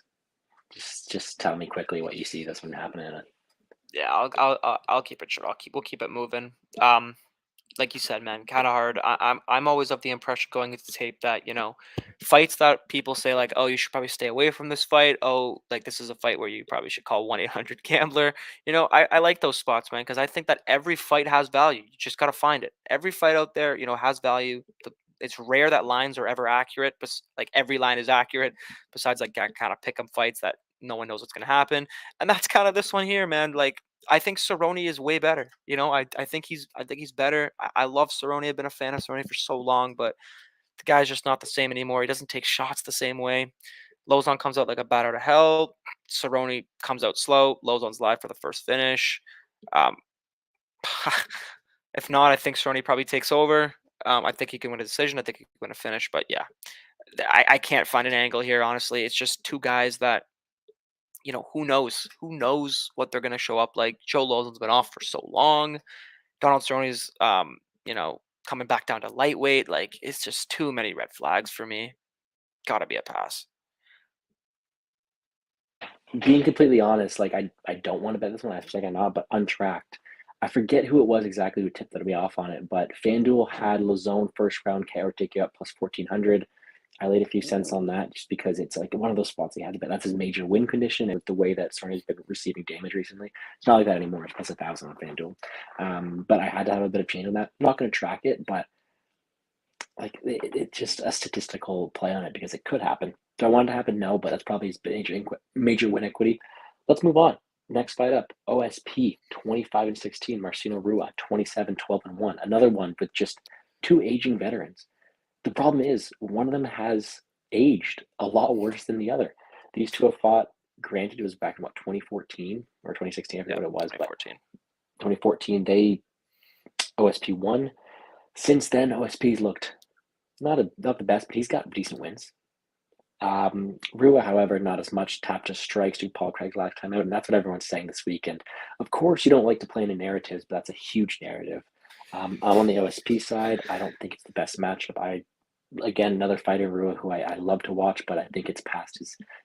just tell me quickly what you see this one happening. Yeah, I'll keep it short. We'll keep it moving. Like you said, man, kind of hard. I'm always of the impression going into tape that fights that people say like, oh, you should probably stay away from this fight. Oh, like this is a fight where you probably should call 1-800 gambler. I like those spots, man, because I think that every fight has value. You just gotta find it. Every fight out there, has value. It's rare that lines are ever accurate, but like every line is accurate. Besides like kind of pick 'em fights that no one knows what's gonna happen, and that's kind of this one here, man. Like I think Cerrone is way better. I think he's better. I love Cerrone. I've been a fan of Cerrone for so long, but the guy's just not the same anymore. He doesn't take shots the same way. Lozon comes out like a bat out of hell. Cerrone comes out slow. Lozon's live for the first finish. Um, if not, I think Cerrone probably takes over. I think he can win a decision. I think he can win a finish. But yeah, I can't find an angle here. Honestly, it's just two guys that who knows? Who knows what they're gonna show up like? Joe Lozon's been off for so long. Donald Cerrone's coming back down to lightweight. Like it's just too many red flags for me. Gotta be a pass. Being completely honest, like I don't want to bet this one. I feel like I'm not, but untracked. I forget who it was exactly who tipped me off on it, but FanDuel had Lazone first round KO takeout plus 1400. I laid a few cents on that just because it's like one of those spots he had to bet. That's his major win condition, and with the way that Cerrone's been receiving damage recently, it's not like that anymore. It's plus 1,000 on FanDuel. But I had to have a bit of change on that. I'm not going to track it, but like it's just a statistical play on it because it could happen. Do I want it to happen? No, but that's probably his major win equity. Let's move on. Next fight up, OSP 25-16, Marcino Rua 27-12-1. Another one with just two aging veterans. The problem is one of them has aged a lot worse than the other. These two have fought. Granted, it was back in 2014 or 2016. I forget what it was, 2014. But 2014 OSP won. Since then, OSP's looked not the best, but he's got decent wins. Rua, however, not as much. Tapped his strikes to Paul Craig's last time out, and that's what everyone's saying this week. And of course, you don't like to play into narratives, but that's a huge narrative. I'm on the OSP side. I don't think it's the best matchup. Again, another fighter, Rua, who I love to watch, but I think it's past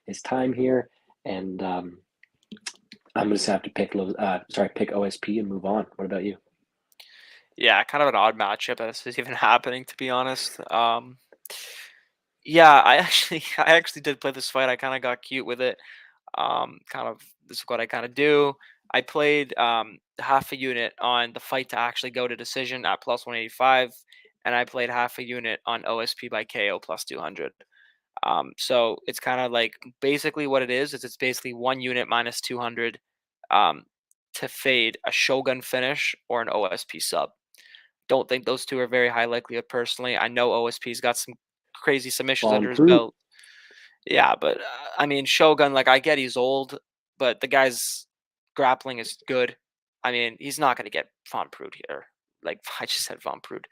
his time here, and I'm just have to pick OSP and move on. What about you? Yeah, kind of an odd matchup that this is even happening, to be honest. Yeah, I actually did play this fight. I kind of got cute with it. Kind of this is what I kind of do. I played half a unit on the fight to actually go to decision at plus 185, and I played half a unit on OSP by KO plus 200. So it's kind of like basically what it is it's basically 1 unit minus 200 um, to fade a Shogun finish or an OSP sub. Don't think those two are very high likelihood personally. I know OSP's got some crazy submissions under his Proof. belt. Yeah, but I mean Shogun, like I get he's old, but the guy's grappling is good. I mean, he's not going to get Von Prude here. Like I just said Von Prude.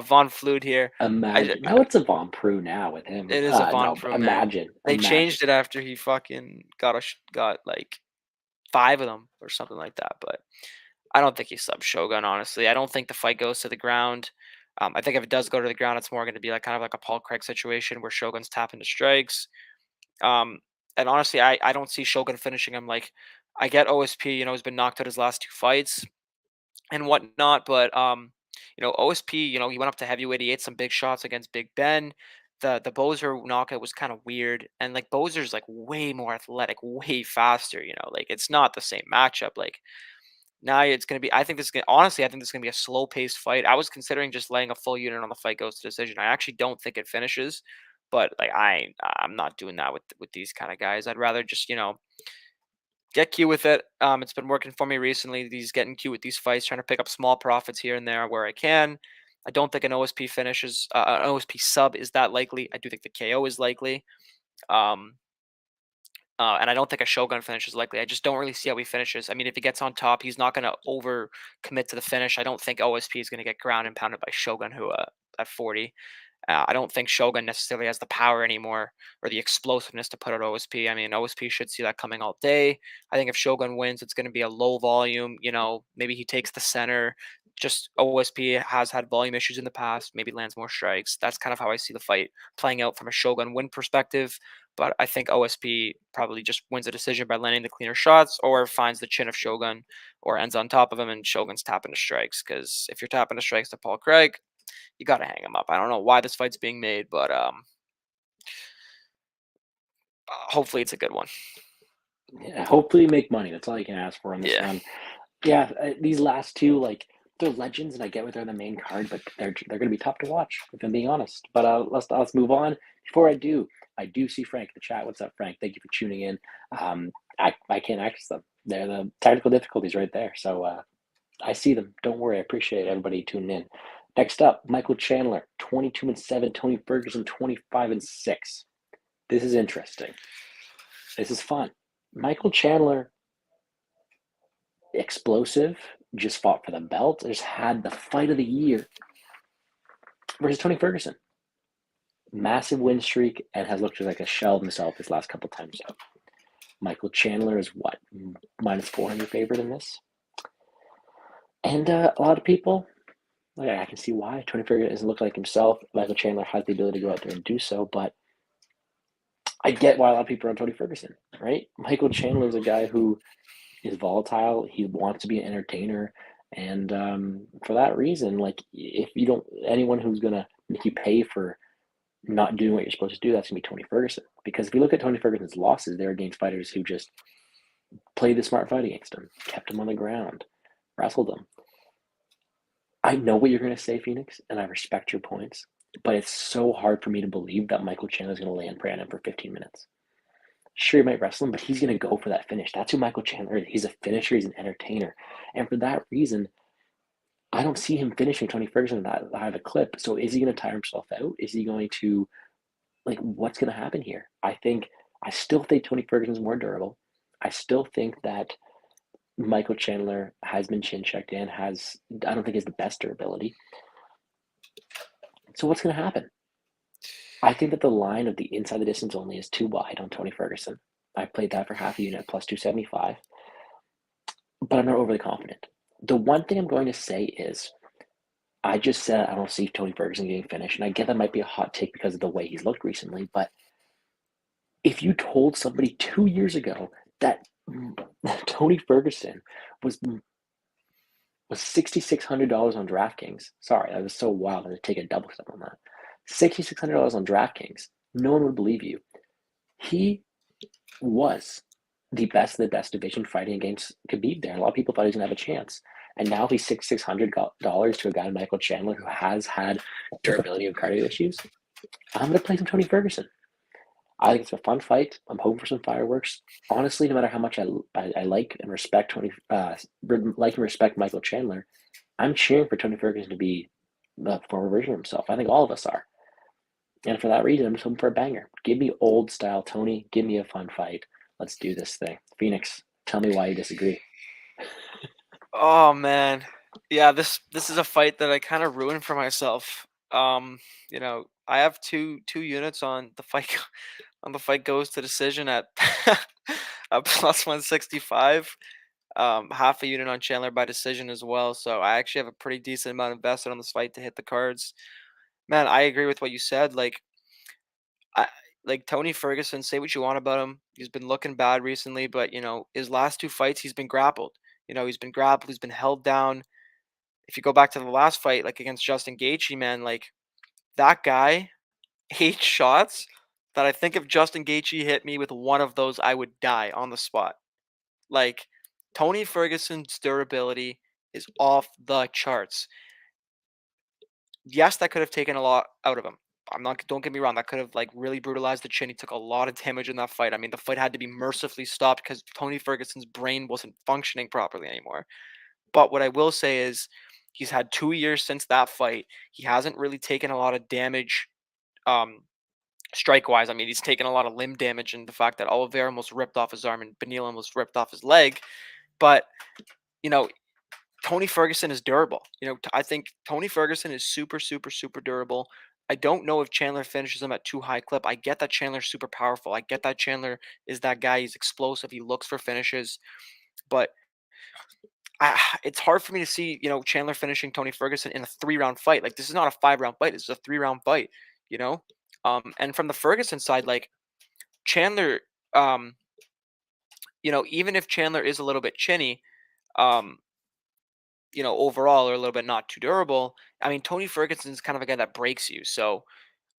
Von Flood here. Imagine. No, it's a Von Prue now with him. It is a Von No, Prude, man. imagine. They changed it after he fucking got like 5 of them or something like that, but I don't think he subs Shogun, honestly. I don't think the fight goes to the ground. I think if it does go to the ground, it's more going to be like kind of like a Paul Craig situation where Shogun's tapping to strikes. Um, and honestly, I don't see Shogun finishing him. Like, I get OSP, he's been knocked out his last 2 fights and whatnot, but OSP, he went up to heavyweight. He ate some big shots against Big Ben. The Bozer knockout was kind of weird, and like Bozer's like way more athletic, way faster. Like it's not the same matchup. Like Now it's going to be, I think this is going to, honestly, I think this is going to be a slow paced fight. I was considering just laying a full unit on the fight goes to decision. I actually don't think it finishes, but like I'm not doing that with these kind of guys. I'd rather just, get cute with it. It's been working for me recently. These getting cute with these fights, trying to pick up small profits here and there where I can. I don't think an OSP finishes, an OSP sub is that likely. I do think the KO is likely. Um, and I don't think a Shogun finish is likely. I just don't really see how he finishes. I mean, if he gets on top, he's not going to over commit to the finish. I don't think OSP is going to get ground and pounded by Shogun, who at 40. I don't think Shogun necessarily has the power anymore or the explosiveness to put out OSP. I mean, OSP should see that coming all day. I think if Shogun wins, it's going to be a low volume. Maybe he takes the center. Just OSP has had volume issues in the past. Maybe lands more strikes. That's kind of how I see the fight playing out from a Shogun win perspective. But I think OSP probably just wins a decision by landing the cleaner shots or finds the chin of Shogun or ends on top of him and Shogun's tapping to strikes. Because if you're tapping to strikes to Paul Craig, you got to hang him up. I don't know why this fight's being made, but hopefully it's a good one. Yeah, hopefully you make money. That's all you can ask for on this one. Yeah, these last two, like, they're legends, and I get what they're the main card, but they're going to be tough to watch, if I'm being honest. But let's move on. Before I do see Frank in the chat. What's up, Frank? Thank you for tuning in. I can't access them. They're the technical difficulties right there. So I see them. Don't worry. I appreciate everybody tuning in. Next up, Michael Chandler, 22-7. Tony Ferguson, 25-6. This is interesting. This is fun. Michael Chandler, explosive, just fought for the belt, just had the fight of the year versus Tony Ferguson. Massive win streak and has looked like a shell of himself his last couple times out. Michael Chandler is what? Minus 400 favorite in this. And a lot of people, I can see why. Tony Ferguson doesn't look like himself. Michael Chandler has the ability to go out there and do so, but I get why a lot of people are on Tony Ferguson, right? Michael Chandler is a guy who is volatile. He wants to be an entertainer. And for that reason, like, if you don't, anyone who's going to make you pay for not doing what you're supposed to do, that's going to be Tony Ferguson. Because if you look at Tony Ferguson's losses, they're against fighters who just played the smart fight against him, kept him on the ground, wrestled him. I know what you're going to say, Phoenix, and I respect your points, but it's so hard for me to believe that Michael Chandler is going to land prey on him for 15 minutes. Sure, he might wrestle him, but he's going to go for that finish. That's who Michael Chandler is. He's a finisher. He's an entertainer. And for that reason, I don't see him finishing Tony Ferguson that high of a clip. So is he going to tire himself out? Is he going to, what's going to happen here? I still think Tony Ferguson's more durable. I still think that Michael Chandler has been chin checked and I don't think has the best durability. So what's going to happen? I think that the line of the inside the distance only is too wide on Tony Ferguson. I played that for half a unit plus 275, but I'm not overly confident. The one thing I'm going to say is I just said I don't see Tony Ferguson getting finished, and I get that might be a hot take because of the way he's looked recently, but if you told somebody 2 years ago that Tony Ferguson was $6,600 on DraftKings, sorry, that was so wild to take a double step on that. $6,600 on DraftKings, no one would believe you. He was the best of the best division fighting against Khabib there. A lot of people thought he was going to have a chance. And now he's $6,600 to a guy, Michael Chandler, who has had durability and cardio issues. I'm going to play some Tony Ferguson. I think it's a fun fight. I'm hoping for some fireworks. Honestly, no matter how much I like and respect Michael Chandler, I'm cheering for Tony Ferguson to be the former version of himself. I think all of us are. And for that reason, I'm just hoping for a banger. Give me old style Tony. Give me a fun fight. Let's do this thing. Phoenix, tell me why you disagree. Oh man, yeah. This is a fight that I kind of ruined for myself. I have two units on the fight. On the fight goes to decision at at plus 165. Half a unit on Chandler by decision as well. So I actually have a pretty decent amount invested on this fight to hit the cards. Man, I agree with what you said. Like Tony Ferguson, say what you want about him. He's been looking bad recently, but his last two fights, he's been grappled. He's been grappled, he's been held down. If you go back to the last fight, like against Justin Gaethje, man, like that guy, 8 shots that I think if Justin Gaethje hit me with one of those, I would die on the spot. Like Tony Ferguson's durability is off the charts. Yes, that could have taken a lot out of him. Don't get me wrong, that could have like really brutalized the chin. He took a lot of damage in that fight. I mean, the fight had to be mercifully stopped because Tony Ferguson's brain wasn't functioning properly anymore. But what I will say is he's had 2 years since that fight. He hasn't really taken a lot of damage strike wise. I mean, he's taken a lot of limb damage, and the fact that Oliveira almost ripped off his arm and Benil almost ripped off his leg. But you know, Tony Ferguson is durable. I think Tony Ferguson is super, super, super durable. I don't know if Chandler finishes him at too high clip. I get that Chandler's super powerful. I get that Chandler is that guy. He's explosive. He looks for finishes, but it's hard for me to see, Chandler finishing Tony Ferguson in a 3-round fight. Like, this is not a 5-round fight. This is a 3-round fight. You know, and from the Ferguson side, like Chandler, um, even if Chandler is a little bit chinny, um, overall or a little bit not too durable. I mean, Tony Ferguson's kind of a guy that breaks you. So,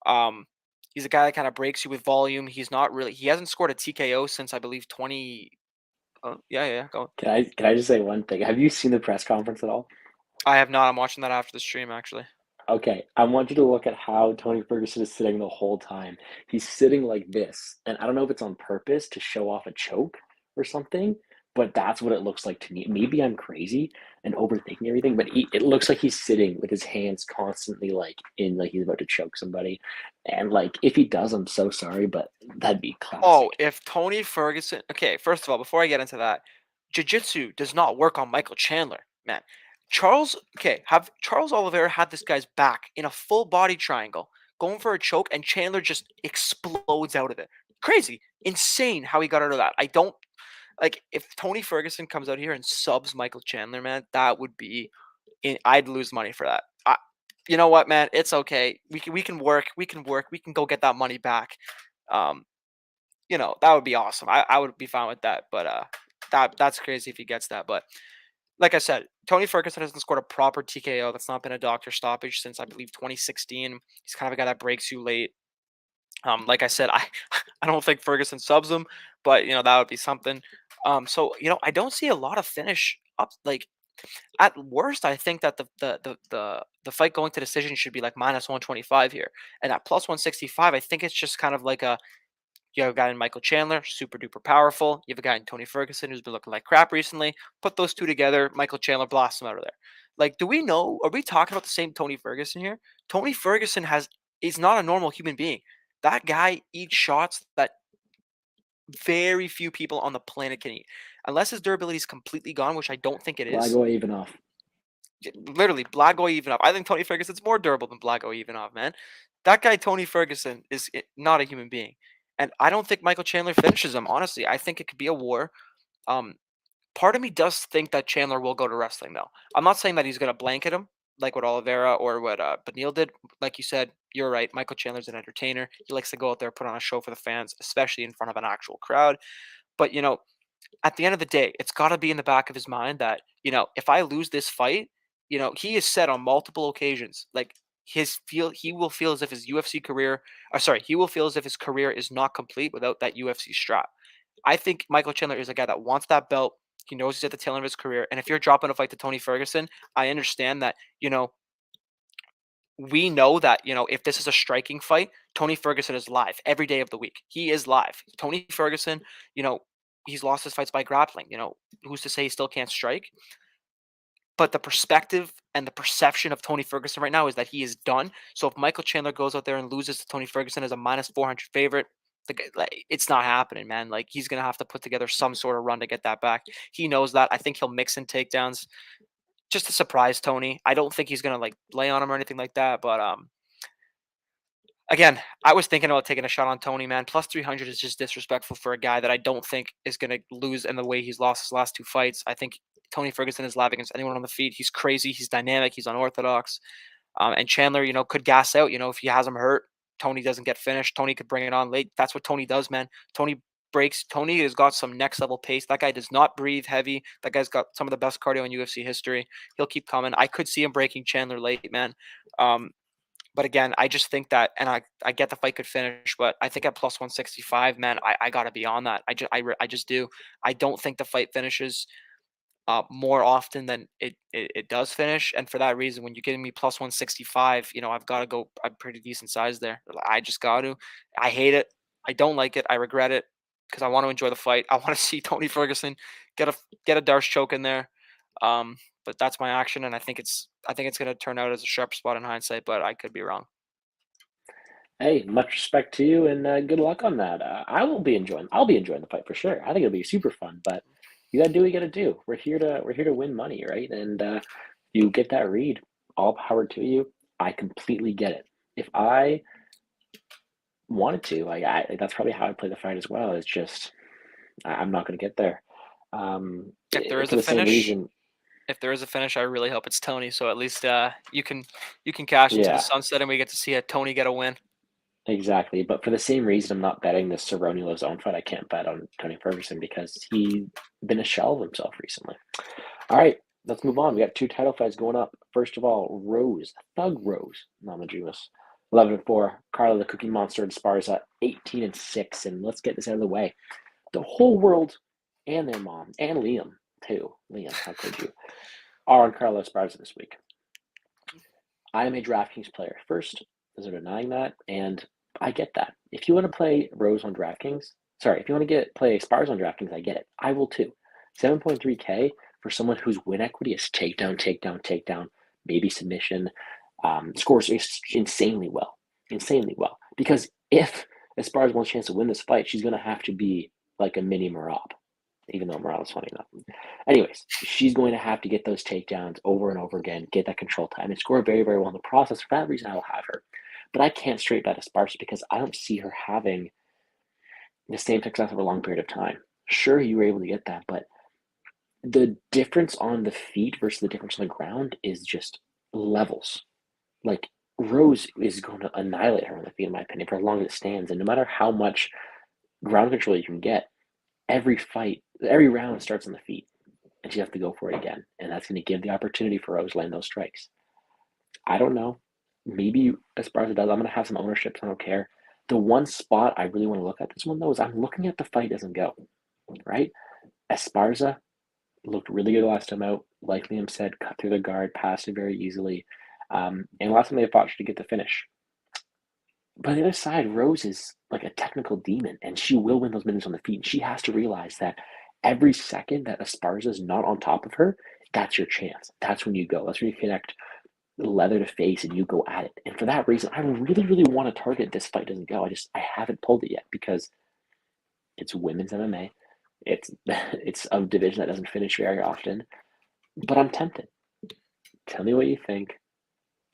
um, he's a guy that kind of breaks you with volume. He hasn't scored a TKO since I believe 20. Oh, yeah, yeah, go. Can I just say one thing? Have you seen the press conference at all? I have not. I'm watching that after the stream, actually. Okay, I want you to look at how Tony Ferguson is sitting the whole time. He's sitting like this, and I don't know if it's on purpose to show off a choke or something, but that's what it looks like to me. Maybe I'm crazy and overthinking everything, but it looks like he's sitting with his hands constantly like he's about to choke somebody. And like if he does, I'm so sorry, but that'd be classic. Oh, if Tony Ferguson. Okay, first of all, before I get into that, jiu-jitsu does not work on Michael Chandler, man. Have Charles Oliveira had this guy's back in a full body triangle, going for a choke, and Chandler just explodes out of it. Crazy, insane how he got out of that. I don't like if Tony Ferguson comes out here and subs Michael Chandler, man. That would be, I'd lose money for that. You know what, man? It's okay. We can work. We can work. We can go get that money back. Um, that would be awesome. I would be fine with that. But that's crazy if he gets that. But like I said, Tony Ferguson hasn't scored a proper TKO. That's not been a doctor stoppage since I believe 2016. He's kind of a guy that breaks you late. Like I said, I don't think Ferguson subs him, but that would be something. So I don't see a lot of finish up. Like at worst, I think that the fight going to decision should be like -125 here, and at +165, I think it's just kind of like you have a guy in Michael Chandler, super duper powerful. You have a guy in Tony Ferguson who's been looking like crap recently. Put those two together, Michael Chandler blasts him out of there. Like, do we know? Are we talking about the same Tony Ferguson here? Tony Ferguson is not a normal human being. That guy eats shots that very few people on the planet can eat, unless his durability is completely gone, which I don't think it is. Blago Ivanov. Literally, Blago Ivanov. I think Tony Ferguson's more durable than Blago Ivanov, man. That guy, Tony Ferguson, is not a human being. And I don't think Michael Chandler finishes him, honestly. I think it could be a war. Um, Part of me does think that Chandler will go to wrestling, though. I'm not saying that he's going to blanket him like what Oliveira or what Benil did. Like you said, you're right. Michael Chandler's an entertainer. He likes to go out there, put on a show for the fans, especially in front of an actual crowd. But, at the end of the day, it's got to be in the back of his mind that, if I lose this fight, he has said on multiple occasions, like he will feel as if his UFC career, he will feel as if his career is not complete without that UFC strap. I think Michael Chandler is a guy that wants that belt. He knows he's at the tail end of his career. And if you're dropping a fight to Tony Ferguson, I understand that, we know that, if this is a striking fight, Tony Ferguson is live every day of the week. He is live. Tony Ferguson, he's lost his fights by grappling. Who's to say he still can't strike? But the perspective and the perception of Tony Ferguson right now is that he is done. So if Michael Chandler goes out there and loses to Tony Ferguson as a -400 favorite, it's not happening, man. Like, he's gonna have to put together some sort of run to get that back. He knows that. I think he'll mix in takedowns just to surprise Tony. I don't think he's gonna like lay on him or anything like that. But again, I was thinking about taking a shot on Tony, man. +300 is just disrespectful for a guy that I don't think is going to lose in the way he's lost his last 2 fights. I think Tony Ferguson is live against anyone on the feet. He's crazy. He's dynamic. He's unorthodox. And Chandler, could gas out. If he has him hurt, Tony doesn't get finished. Tony could bring it on late. That's what Tony does, man. Tony breaks. Tony has got some next level pace. That guy does not breathe heavy. That guy's got some of the best cardio in UFC history. He'll keep coming. I could see him breaking Chandler late, man. But again, I just think that, and I get the fight could finish, but I think at +165, man, I got to be on that. I just do. I don't think the fight finishes. more often than it does finish. And for that reason, when you're getting me plus 165, I've got to go a pretty decent size there. I just got to. I hate it. I don't like it. I regret it because I want to enjoy the fight. I want to see Tony Ferguson get a Darce choke in there. But that's my action, and I think it's going to turn out as a sharp spot in hindsight, but I could be wrong. Hey, much respect to you, and good luck on that. I'll be enjoying the fight for sure. I think it'll be super fun, but you gotta do what you gotta do. We're here to win money, right? And you get that read, all power to you. I completely get it. If I wanted to, that's probably how I play the fight as well. It's just I'm not gonna get there. If there is For a the same finish, reason, I really hope it's Tony. So at least you can cash into the yeah. sunset, and we get to see a Tony get a win. Exactly, but for the same reason, I'm not betting this Cerrone Lozone fight. I can't bet on Tony Ferguson because he's been a shell of himself recently. All right, let's move on. We got two title fights going up. First of all, Thug Rose Namajunas, 11-4. Carla the Cookie Monster and Sparza, 18-6. And let's get this out of the way. The whole world and their mom and Liam too. Liam, how could you? Are on Carla Esparza this week. I am a DraftKings player. First, there's no denying that, and I get that. If you want to play Rose on DraftKings, if you want to play Spars on DraftKings, I get it. I will too. 7.3K for someone whose win equity is takedown, takedown, takedown, maybe submission, scores insanely well. Because if Esparza wants a chance to win this fight, she's going to have to be like a mini Marab, even though Marab is funny enough. Anyways, she's going to have to get those takedowns over and over again, get that control time, and score very, very well in the process. For that reason, I will have her. But I can't straight bet Esparza because I don't see her having the same success over a long period of time. Sure, you were able to get that, but the difference on the feet versus the difference on the ground is just levels. Like, Rose is going to annihilate her on the feet, in my opinion, for as long as it stands. And no matter how much ground control you can get, every round starts on the feet. And you have to go for it again. And that's going to give the opportunity for Rose to land those strikes. I don't know. Maybe Esparza does. I'm going to have some ownership, so I don't care. The one spot I really want to look at this one, though, is I'm looking at the fight doesn't go, right? Esparza looked really good last time out. Like Liam said, cut through the guard, passed it very easily. And last time they fought, she did get the finish. But on the other side, Rose is like a technical demon, and she will win those minutes on the feet. And she has to realize that every second that Esparza is not on top of her, that's your chance. That's when you go. That's when you connect leather to face and you go at it. And for that reason, I really, really want to target this fight doesn't go. I haven't pulled it yet because it's women's MMA. It's a division that doesn't finish very often. But I'm tempted. Tell me what you think.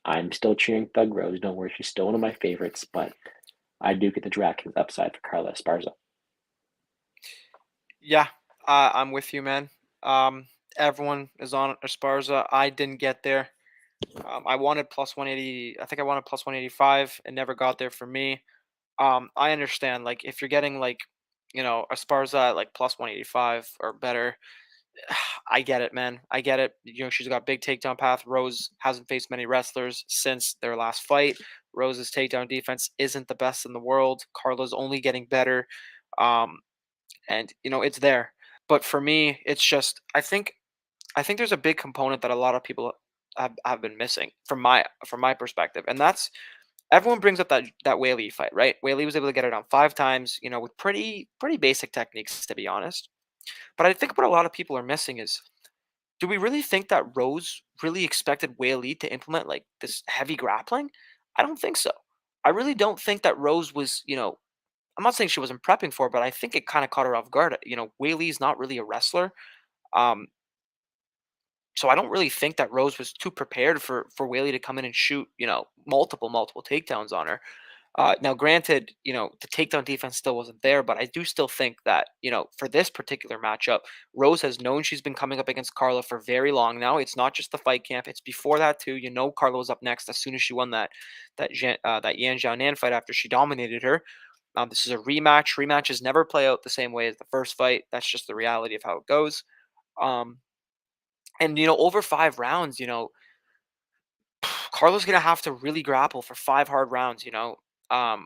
I'm still cheering Thug Rose. Don't worry, she's still one of my favorites, but I do get the DraftKings upside for Carla Esparza. Yeah, I'm with you, man. Everyone is on Esparza. I didn't get there. I wanted plus 180. I think I wanted plus 185. It never got there for me. I understand. Like, if you're getting like, Esparza at like plus 185 or better, I get it, man. I get it. She's got big takedown path. Rose hasn't faced many wrestlers since their last fight. Rose's takedown defense isn't the best in the world. Carla's only getting better. And it's there. But for me, it's just I think there's a big component that a lot of people have been missing from my perspective, and that's everyone brings up that Whaley fight, right? Whaley was able to get it down 5 times, with pretty basic techniques, to be honest. But I think what a lot of people are missing is, do we really think that Rose really expected Whaley to implement like this heavy grappling? I don't think so. I really don't think that Rose was, I'm not saying she wasn't prepping for it, but I think it kind of caught her off guard. Whaley's not really a wrestler. Um, so I don't really think that Rose was too prepared for Whaley to come in and shoot, multiple takedowns on her. Now, granted, the takedown defense still wasn't there, but I do still think that, for this particular matchup, Rose has known she's been coming up against Carla for very long now. It's not just the fight camp; it's before that too. Carla was up next as soon as she won that Yan Xiaonan fight after she dominated her. This is a rematch. Rematches never play out the same way as the first fight. That's just the reality of how it goes. And over 5 rounds, Carla's gonna have to really grapple for 5 hard rounds. Um,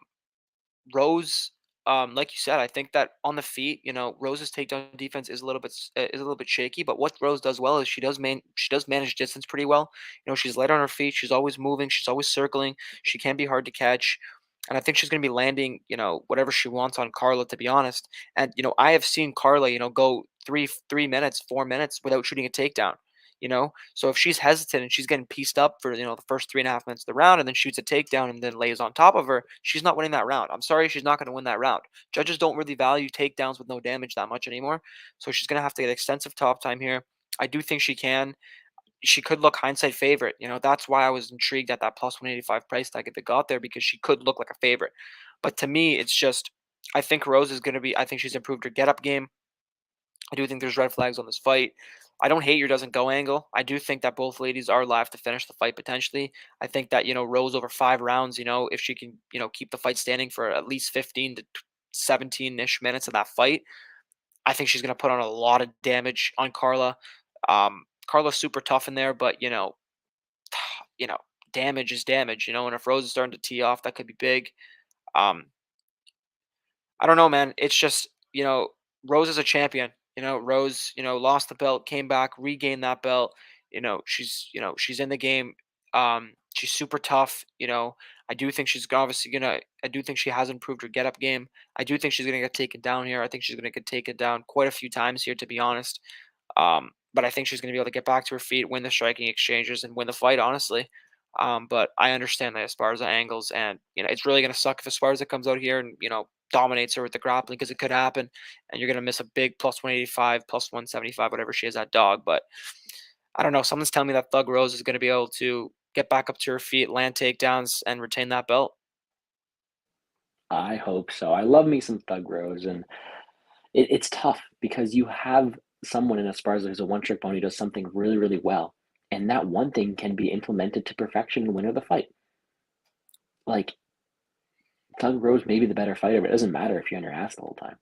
Rose like you said, I think that on the feet, Rose's takedown defense is a little bit shaky. But what Rose does well is she does manage distance pretty well. She's light on her feet. She's always moving. She's always circling. She can be hard to catch. And I think she's going to be landing, whatever she wants on Carla, to be honest. And I have seen Carla, go 3 minutes, 4 minutes without shooting a takedown. So if she's hesitant and she's getting pieced up for the first 3.5 minutes of the round, and then shoots a takedown and then lays on top of her, she's not winning that round. I'm sorry, she's not going to win that round. Judges don't really value takedowns with no damage that much anymore, so she's going to have to get extensive top time here. I do think she could look hindsight favorite. That's why I was intrigued at that plus 185 price tag if it got there, because she could look like a favorite. But to me, it's just, I think Rose is going to be, I think she's improved her get up game. I do think there's red flags on this fight. I don't hate your doesn't go angle. I do think that both ladies are live to finish the fight potentially. I think that, Rose over 5 rounds, if she can, keep the fight standing for at least 15 to 17-ish minutes of that fight, I think she's going to put on a lot of damage on Carla. Carla's super tough in there, but, you know, damage is damage, and if Rose is starting to tee off, that could be big. Um, I don't know, man. It's just, Rose is a champion. Rose, lost the belt, came back, regained that belt. She's in the game. She's super tough. I do think she's obviously gonna. I do think she has improved her get up game. I do think she's gonna get taken down here. I think she's gonna get taken down quite a few times here, to be honest. But I think she's gonna be able to get back to her feet, win the striking exchanges, and win the fight. Honestly. But I understand that Esparza angles, and it's really gonna suck if Esparza comes out here and dominates her with the grappling, because it could happen, and you're gonna miss a big plus 185, plus 175, whatever she is at dog. But I don't know. Someone's telling me that Thug Rose is gonna be able to get back up to her feet, land takedowns, and retain that belt. I hope so. I love me some Thug Rose, and it's tough because you have someone in Esparza who's a one-trick pony, does something really, really well, and that one thing can be implemented to perfection and win her the fight. Like, Thug Rose may be the better fighter, but it doesn't matter if you're on your ass the whole time.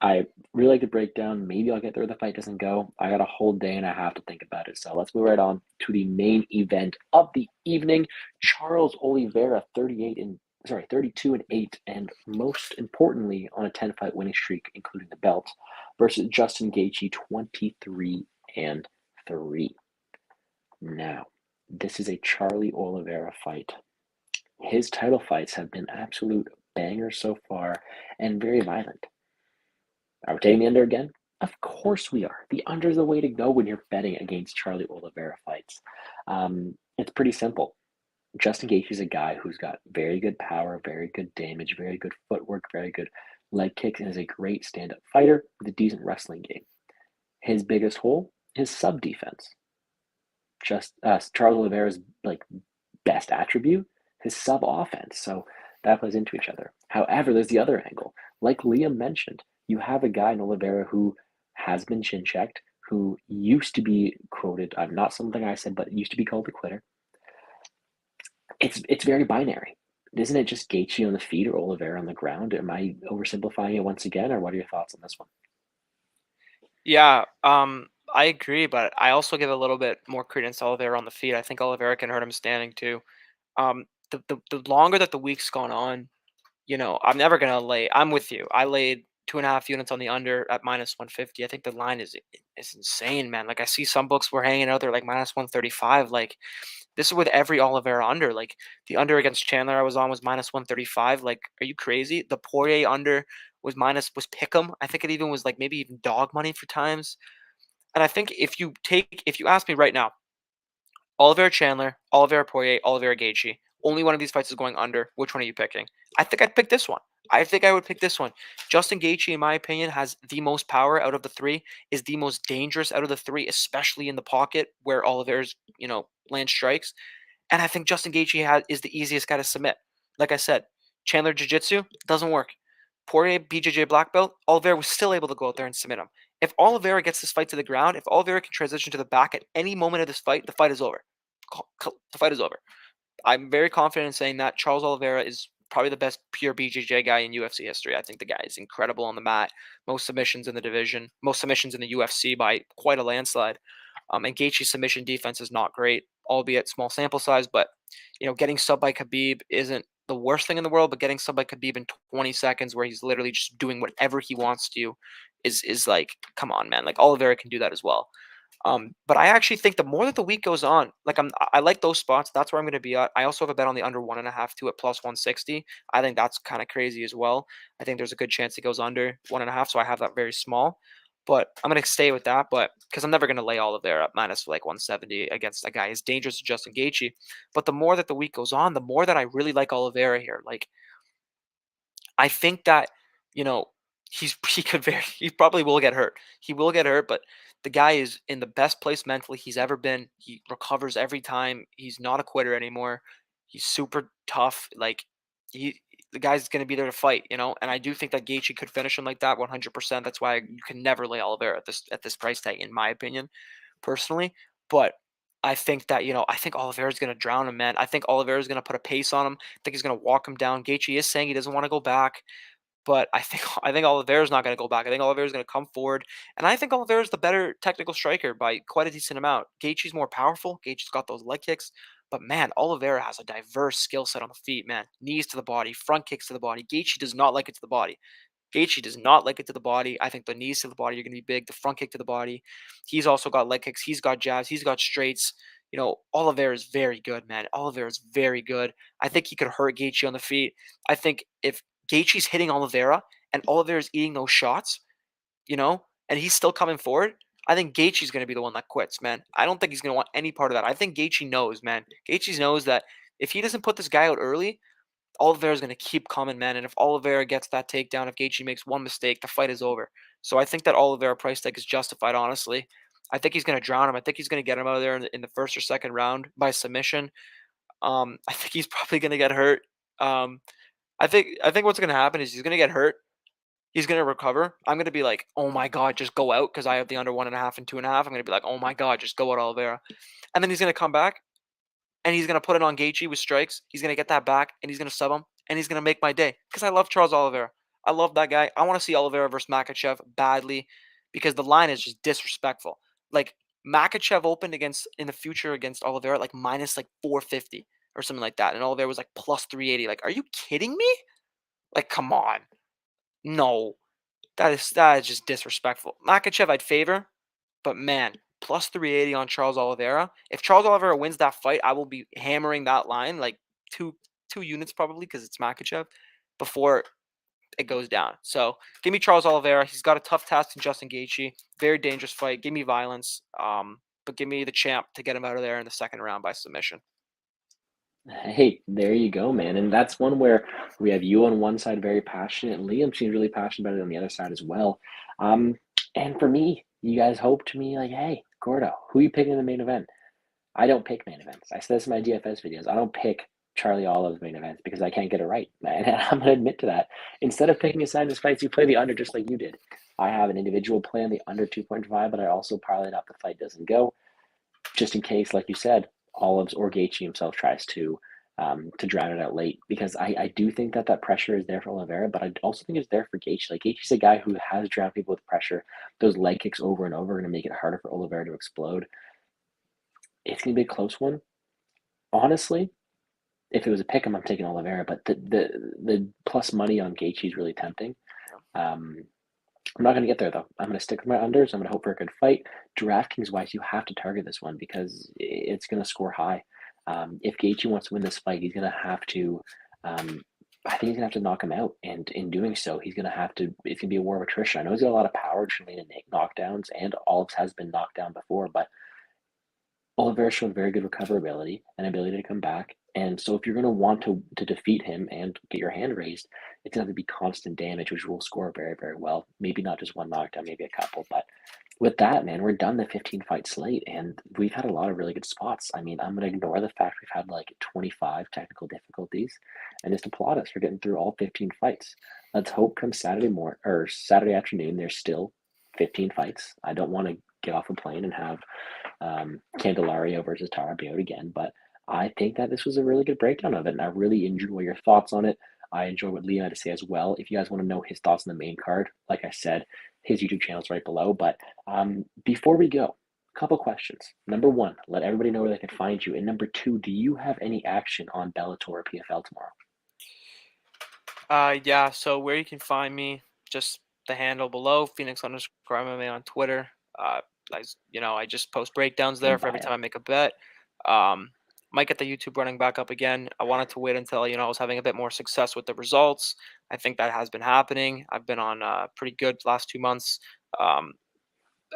I really like the breakdown. Maybe I'll get there if the fight doesn't go. I got a whole day and a half to think about it. So let's move right on to the main event of the evening. Charles Oliveira, 32-8, and most importantly, on a 10-fight winning streak, including the belt, versus Justin Gaethje, 23-3. Now, this is a Charlie Oliveira fight. His title fights have been absolute bangers so far and very violent. Are we taking the under again? Of course we are. The under is the way to go when you're betting against Charlie Oliveira fights. It's pretty simple. Justin Gaethje is a guy who's got very good power, very good damage, very good footwork, very good leg kicks, and is a great stand-up fighter with a decent wrestling game. His biggest hole, his sub defense. Charles Oliveira's best attribute, his sub offense. So that plays into each other. However, there's the other angle. Like Liam mentioned, you have a guy in Oliveira who has been chin checked, who used to be quoted, not something I said, but used to be called a quitter. It's very binary. Isn't it just Gaethje on the feet or Oliveira on the ground? Am I oversimplifying it once again, or what are your thoughts on this one? Yeah, I agree, but I also give a little bit more credence to Oliveira on the feet. I think Oliveira can hurt him standing too. The longer that the week's gone on, I'm never gonna lay. I'm with you. I laid 2.5 units on the under at minus 150. I think the line is insane, man. Like, I see some books were hanging out there like minus 135. Like, this is with every Oliveira under. Like, the under against Chandler I was on was minus 135. Like, are you crazy? The Poirier under was pick'em. I think it even was like maybe even dog money for times. And I think if you ask me right now, Oliveira Chandler, Oliveira Poirier, Oliveira Gaethje, only one of these fights is going under. Which one are you picking? I think I'd pick this one. I think I would pick this one. Justin Gaethje, in my opinion, has the most power out of the three, is the most dangerous out of the three, especially in the pocket where Oliveira's, land strikes. And I think Justin Gaethje is the easiest guy to submit. Like I said, Chandler Jiu-Jitsu doesn't work. Poirier, BJJ black belt, Oliveira was still able to go out there and submit him. If Oliveira gets this fight to the ground, if Oliveira can transition to the back at any moment of this fight, the fight is over. The fight is over. I'm very confident in saying that Charles Oliveira is probably the best pure BJJ guy in UFC history. I think the guy is incredible on the mat. Most submissions in the division, most submissions in the UFC by quite a landslide. And Gaethje's submission defense is not great, albeit small sample size. But getting sub by Khabib isn't the worst thing in the world, but getting somebody Khabib in 20 seconds where he's literally just doing whatever he wants to is like, come on, man. Like Oliveira can do that as well. But I actually think the more that the week goes on, like I like those spots. That's where I'm going to be at. I also have a bet on the under 1.5 too at plus 160. I think that's kind of crazy as well. I think there's a good chance it goes under 1.5, so I have that very small. But I'm going to stay with that, but because I'm never going to lay Oliveira at minus like 170 against a guy as dangerous as Justin Gaethje. But the more that the week goes on, the more that I really like Oliveira here. Like I think that, you know, he probably will get hurt. He will get hurt, but the guy is in the best place mentally he's ever been. He recovers every time. He's not a quitter anymore. He's super tough. Like he the guy's going to be there to fight, you know? And I do think that Gaethje could finish him like that 100%. That's why you can never lay Oliveira at this price tag in my opinion, personally. But I think that, I think Oliveira's going to drown him, man. I think Oliveira's going to put a pace on him. I think he's going to walk him down. Gaethje is saying he doesn't want to go back, but I think Oliveira's not going to go back. I think Oliveira's going to come forward, and I think Oliveira's the better technical striker by quite a decent amount. Gaethje's more powerful. Gaethje's got those leg kicks, but man, Oliveira has a diverse skill set on the feet, man. Knees to the body, front kicks to the body. Gaethje does not like it to the body. Gaethje does not like it to the body. I think the knees to the body are going to be big. The front kick to the body. He's also got leg kicks. He's got jabs. He's got straights. Oliveira is very good, man. Oliveira is very good. I think he could hurt Gaethje on the feet. I think if Gaethje's hitting Oliveira and Oliveira's eating those shots, and he's still coming forward, I think Gaethje's going to be the one that quits, man. I don't think he's going to want any part of that. I think Gaethje knows, man. Gaethje knows that if he doesn't put this guy out early, Oliveira's going to keep coming, man. And if Oliveira gets that takedown, if Gaethje makes one mistake, the fight is over. So I think that Oliveira price tag is justified, honestly. I think he's going to drown him. I think he's going to get him out of there in the first or second round by submission. I think he's probably going to get hurt. I think what's going to happen is he's going to get hurt. He's going to recover. I'm going to be like, oh my God, just go out because I have the under 1.5 and 2.5. I'm going to be like, oh my God, just go out Oliveira. And then he's going to come back and he's going to put it on Gaethje with strikes. He's going to get that back and he's going to sub him and he's going to make my day because I love Charles Oliveira. I love that guy. I want to see Oliveira versus Makhachev badly because the line is just disrespectful. Like Makhachev opened in the future against Oliveira like minus like 450 or something like that. And Oliveira was like plus 380. Like, are you kidding me? Like, come on. No, that is just disrespectful. Makhachev I'd favor, but man, plus 380 on Charles Oliveira. If Charles Oliveira wins that fight, I will be hammering that line like two units probably because it's Makhachev before it goes down. So give me Charles Oliveira. He's got a tough task in Justin Gaethje. Very dangerous fight. Give me violence. But give me the champ to get him out of there in the second round by submission. Hey, there you go, man. And that's one where we have you on one side, very passionate, and Liam seems really passionate about it on the other side as well. And for me, you guys hope to me like, hey, Gordo, who are you picking in the main event? I don't pick main events. I said this in my DFS videos. I don't pick Charlie Olive's main events because I can't get it right. And I'm going to admit to that. Instead of picking a side in this fights, you play the under just like you did. I have an individual play on the under 2.5, but I also parlayed up the fight doesn't go. Just in case, like you said, Olives or Gaethje himself tries to drown it out late, because I do think that pressure is there for Oliveira, but I also think it's there for Gaethje. Like Gaethje's a guy who has drowned people with pressure. Those leg kicks over and over are going to make it harder for Oliveira to explode. It's going to be a close one. Honestly, if it was a pick 'em, I'm taking Oliveira, but the plus money on Gaethje is really tempting. I'm not going to get there, though. I'm going to stick with my unders. I'm going to hope for a good fight. DraftKings-wise, you have to target this one because it's going to score high. If Gaethje wants to win this fight, he's going to have to I think he's going to have to knock him out. And in doing so, he's going to have to – it's going to be a war of attrition. I know he's got a lot of power to land knockdowns, and Olives has been knocked down before, but Oliveira showed very good recoverability and ability to come back. And so if you're going to want to defeat him and get your hand raised, it's going to have to be constant damage, which will score very, very well. Maybe not just one knockdown, maybe a couple. But with that, man, we're done the 15-fight slate, and we've had a lot of really good spots. I mean, I'm going to ignore the fact we've had like 25 technical difficulties and just applaud us for getting through all 15 fights. Let's hope come Saturday afternoon, there's still 15 fights. I don't want to get off a plane and have Candelario versus Tara be out again, but I think that this was a really good breakdown of it, and I really enjoy your thoughts on it. I enjoy what Liam had to say as well. If you guys want to know his thoughts on the main card, like I said, his YouTube channel is right below. But before we go, a couple questions. Number one, let everybody know where they can find you. And number two, do you have any action on Bellator or PFL tomorrow? Yeah, so where you can find me, just the handle below, Phoenix_MMA on Twitter. I just post breakdowns In there for every bio. time I make a bet. Um, might get the YouTube running back up again. I wanted to wait until, I was having a bit more success with the results. I think that has been happening. I've been on pretty good last 2 months. Um,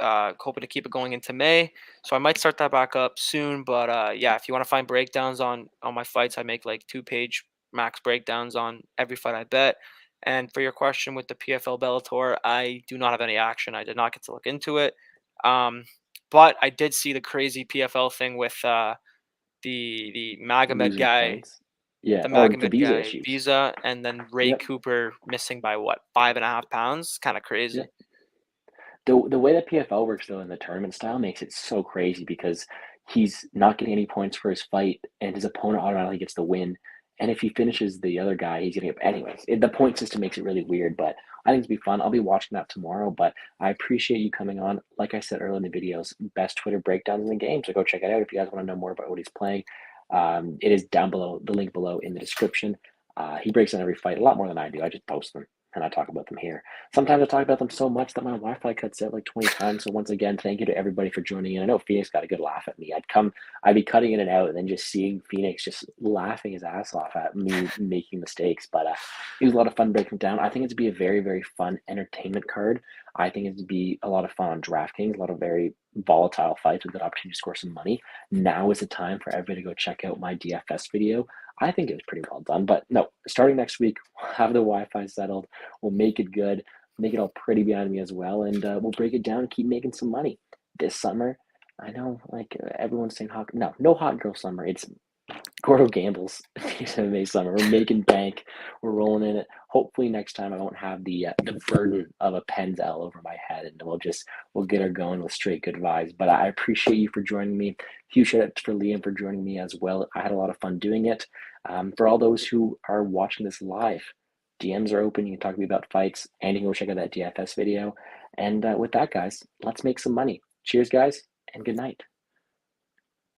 hoping to keep it going into May. So I might start that back up soon. But yeah, if you want to find breakdowns on my fights, I make like 2-page max breakdowns on every fight I bet. And for your question with the PFL Bellator, I do not have any action. I did not get to look into it. Um, but I did see the crazy PFL thing with the Magomed Losing guy, points. Yeah. the Oh, the Magomed visa guy, issues. Visa, and then Ray Yep. Cooper missing by what, 5.5 pounds? Kind of crazy. Yep. The way that PFL works though in the tournament style makes it so crazy because he's not getting any points for his fight, and his opponent automatically gets the win. And if he finishes the other guy, he's getting it. Anyways, the point system makes it really weird, but I think it'll be fun. I'll be watching that tomorrow. But I appreciate you coming on. Like I said earlier in the videos, best Twitter breakdowns in the game. So go check it out if you guys want to know more about what he's playing. It is down below, the link below in the description. He breaks down every fight a lot more than I do. I just post them and I talk about them here. Sometimes I talk about them so much that my Wi-Fi cuts out like 20 times. So once again, thank you to everybody for joining in. I know Phoenix got a good laugh at me. I'd be cutting in and out and then just seeing Phoenix just laughing his ass off at me making mistakes. But it was a lot of fun breaking down. I think it'd be a very, very fun entertainment card. I think it'd be a lot of fun on DraftKings, a lot of very volatile fights with an opportunity to score some money. Now is the time for everybody to go check out my DFS video. I think it was pretty well done. But no, starting next week, we'll have the Wi-Fi settled. We'll make it good, make it all pretty behind me as well, and we'll break it down and keep making some money this summer. I know, like everyone's saying, hot. No hot girl summer. It's Gordo Gamble's MMA summer. We're making bank. We're rolling in it. Hopefully next time I won't have the burden of a Penn's L over my head, and we'll get her going with straight good vibes. But I appreciate you for joining me. Huge shout out for Liam for joining me as well. I had a lot of fun doing it. For all those who are watching this live, DMs are open. You can talk to me about fights, and you can go check out that DFS video. And with that, guys, let's make some money. Cheers, guys, and good night.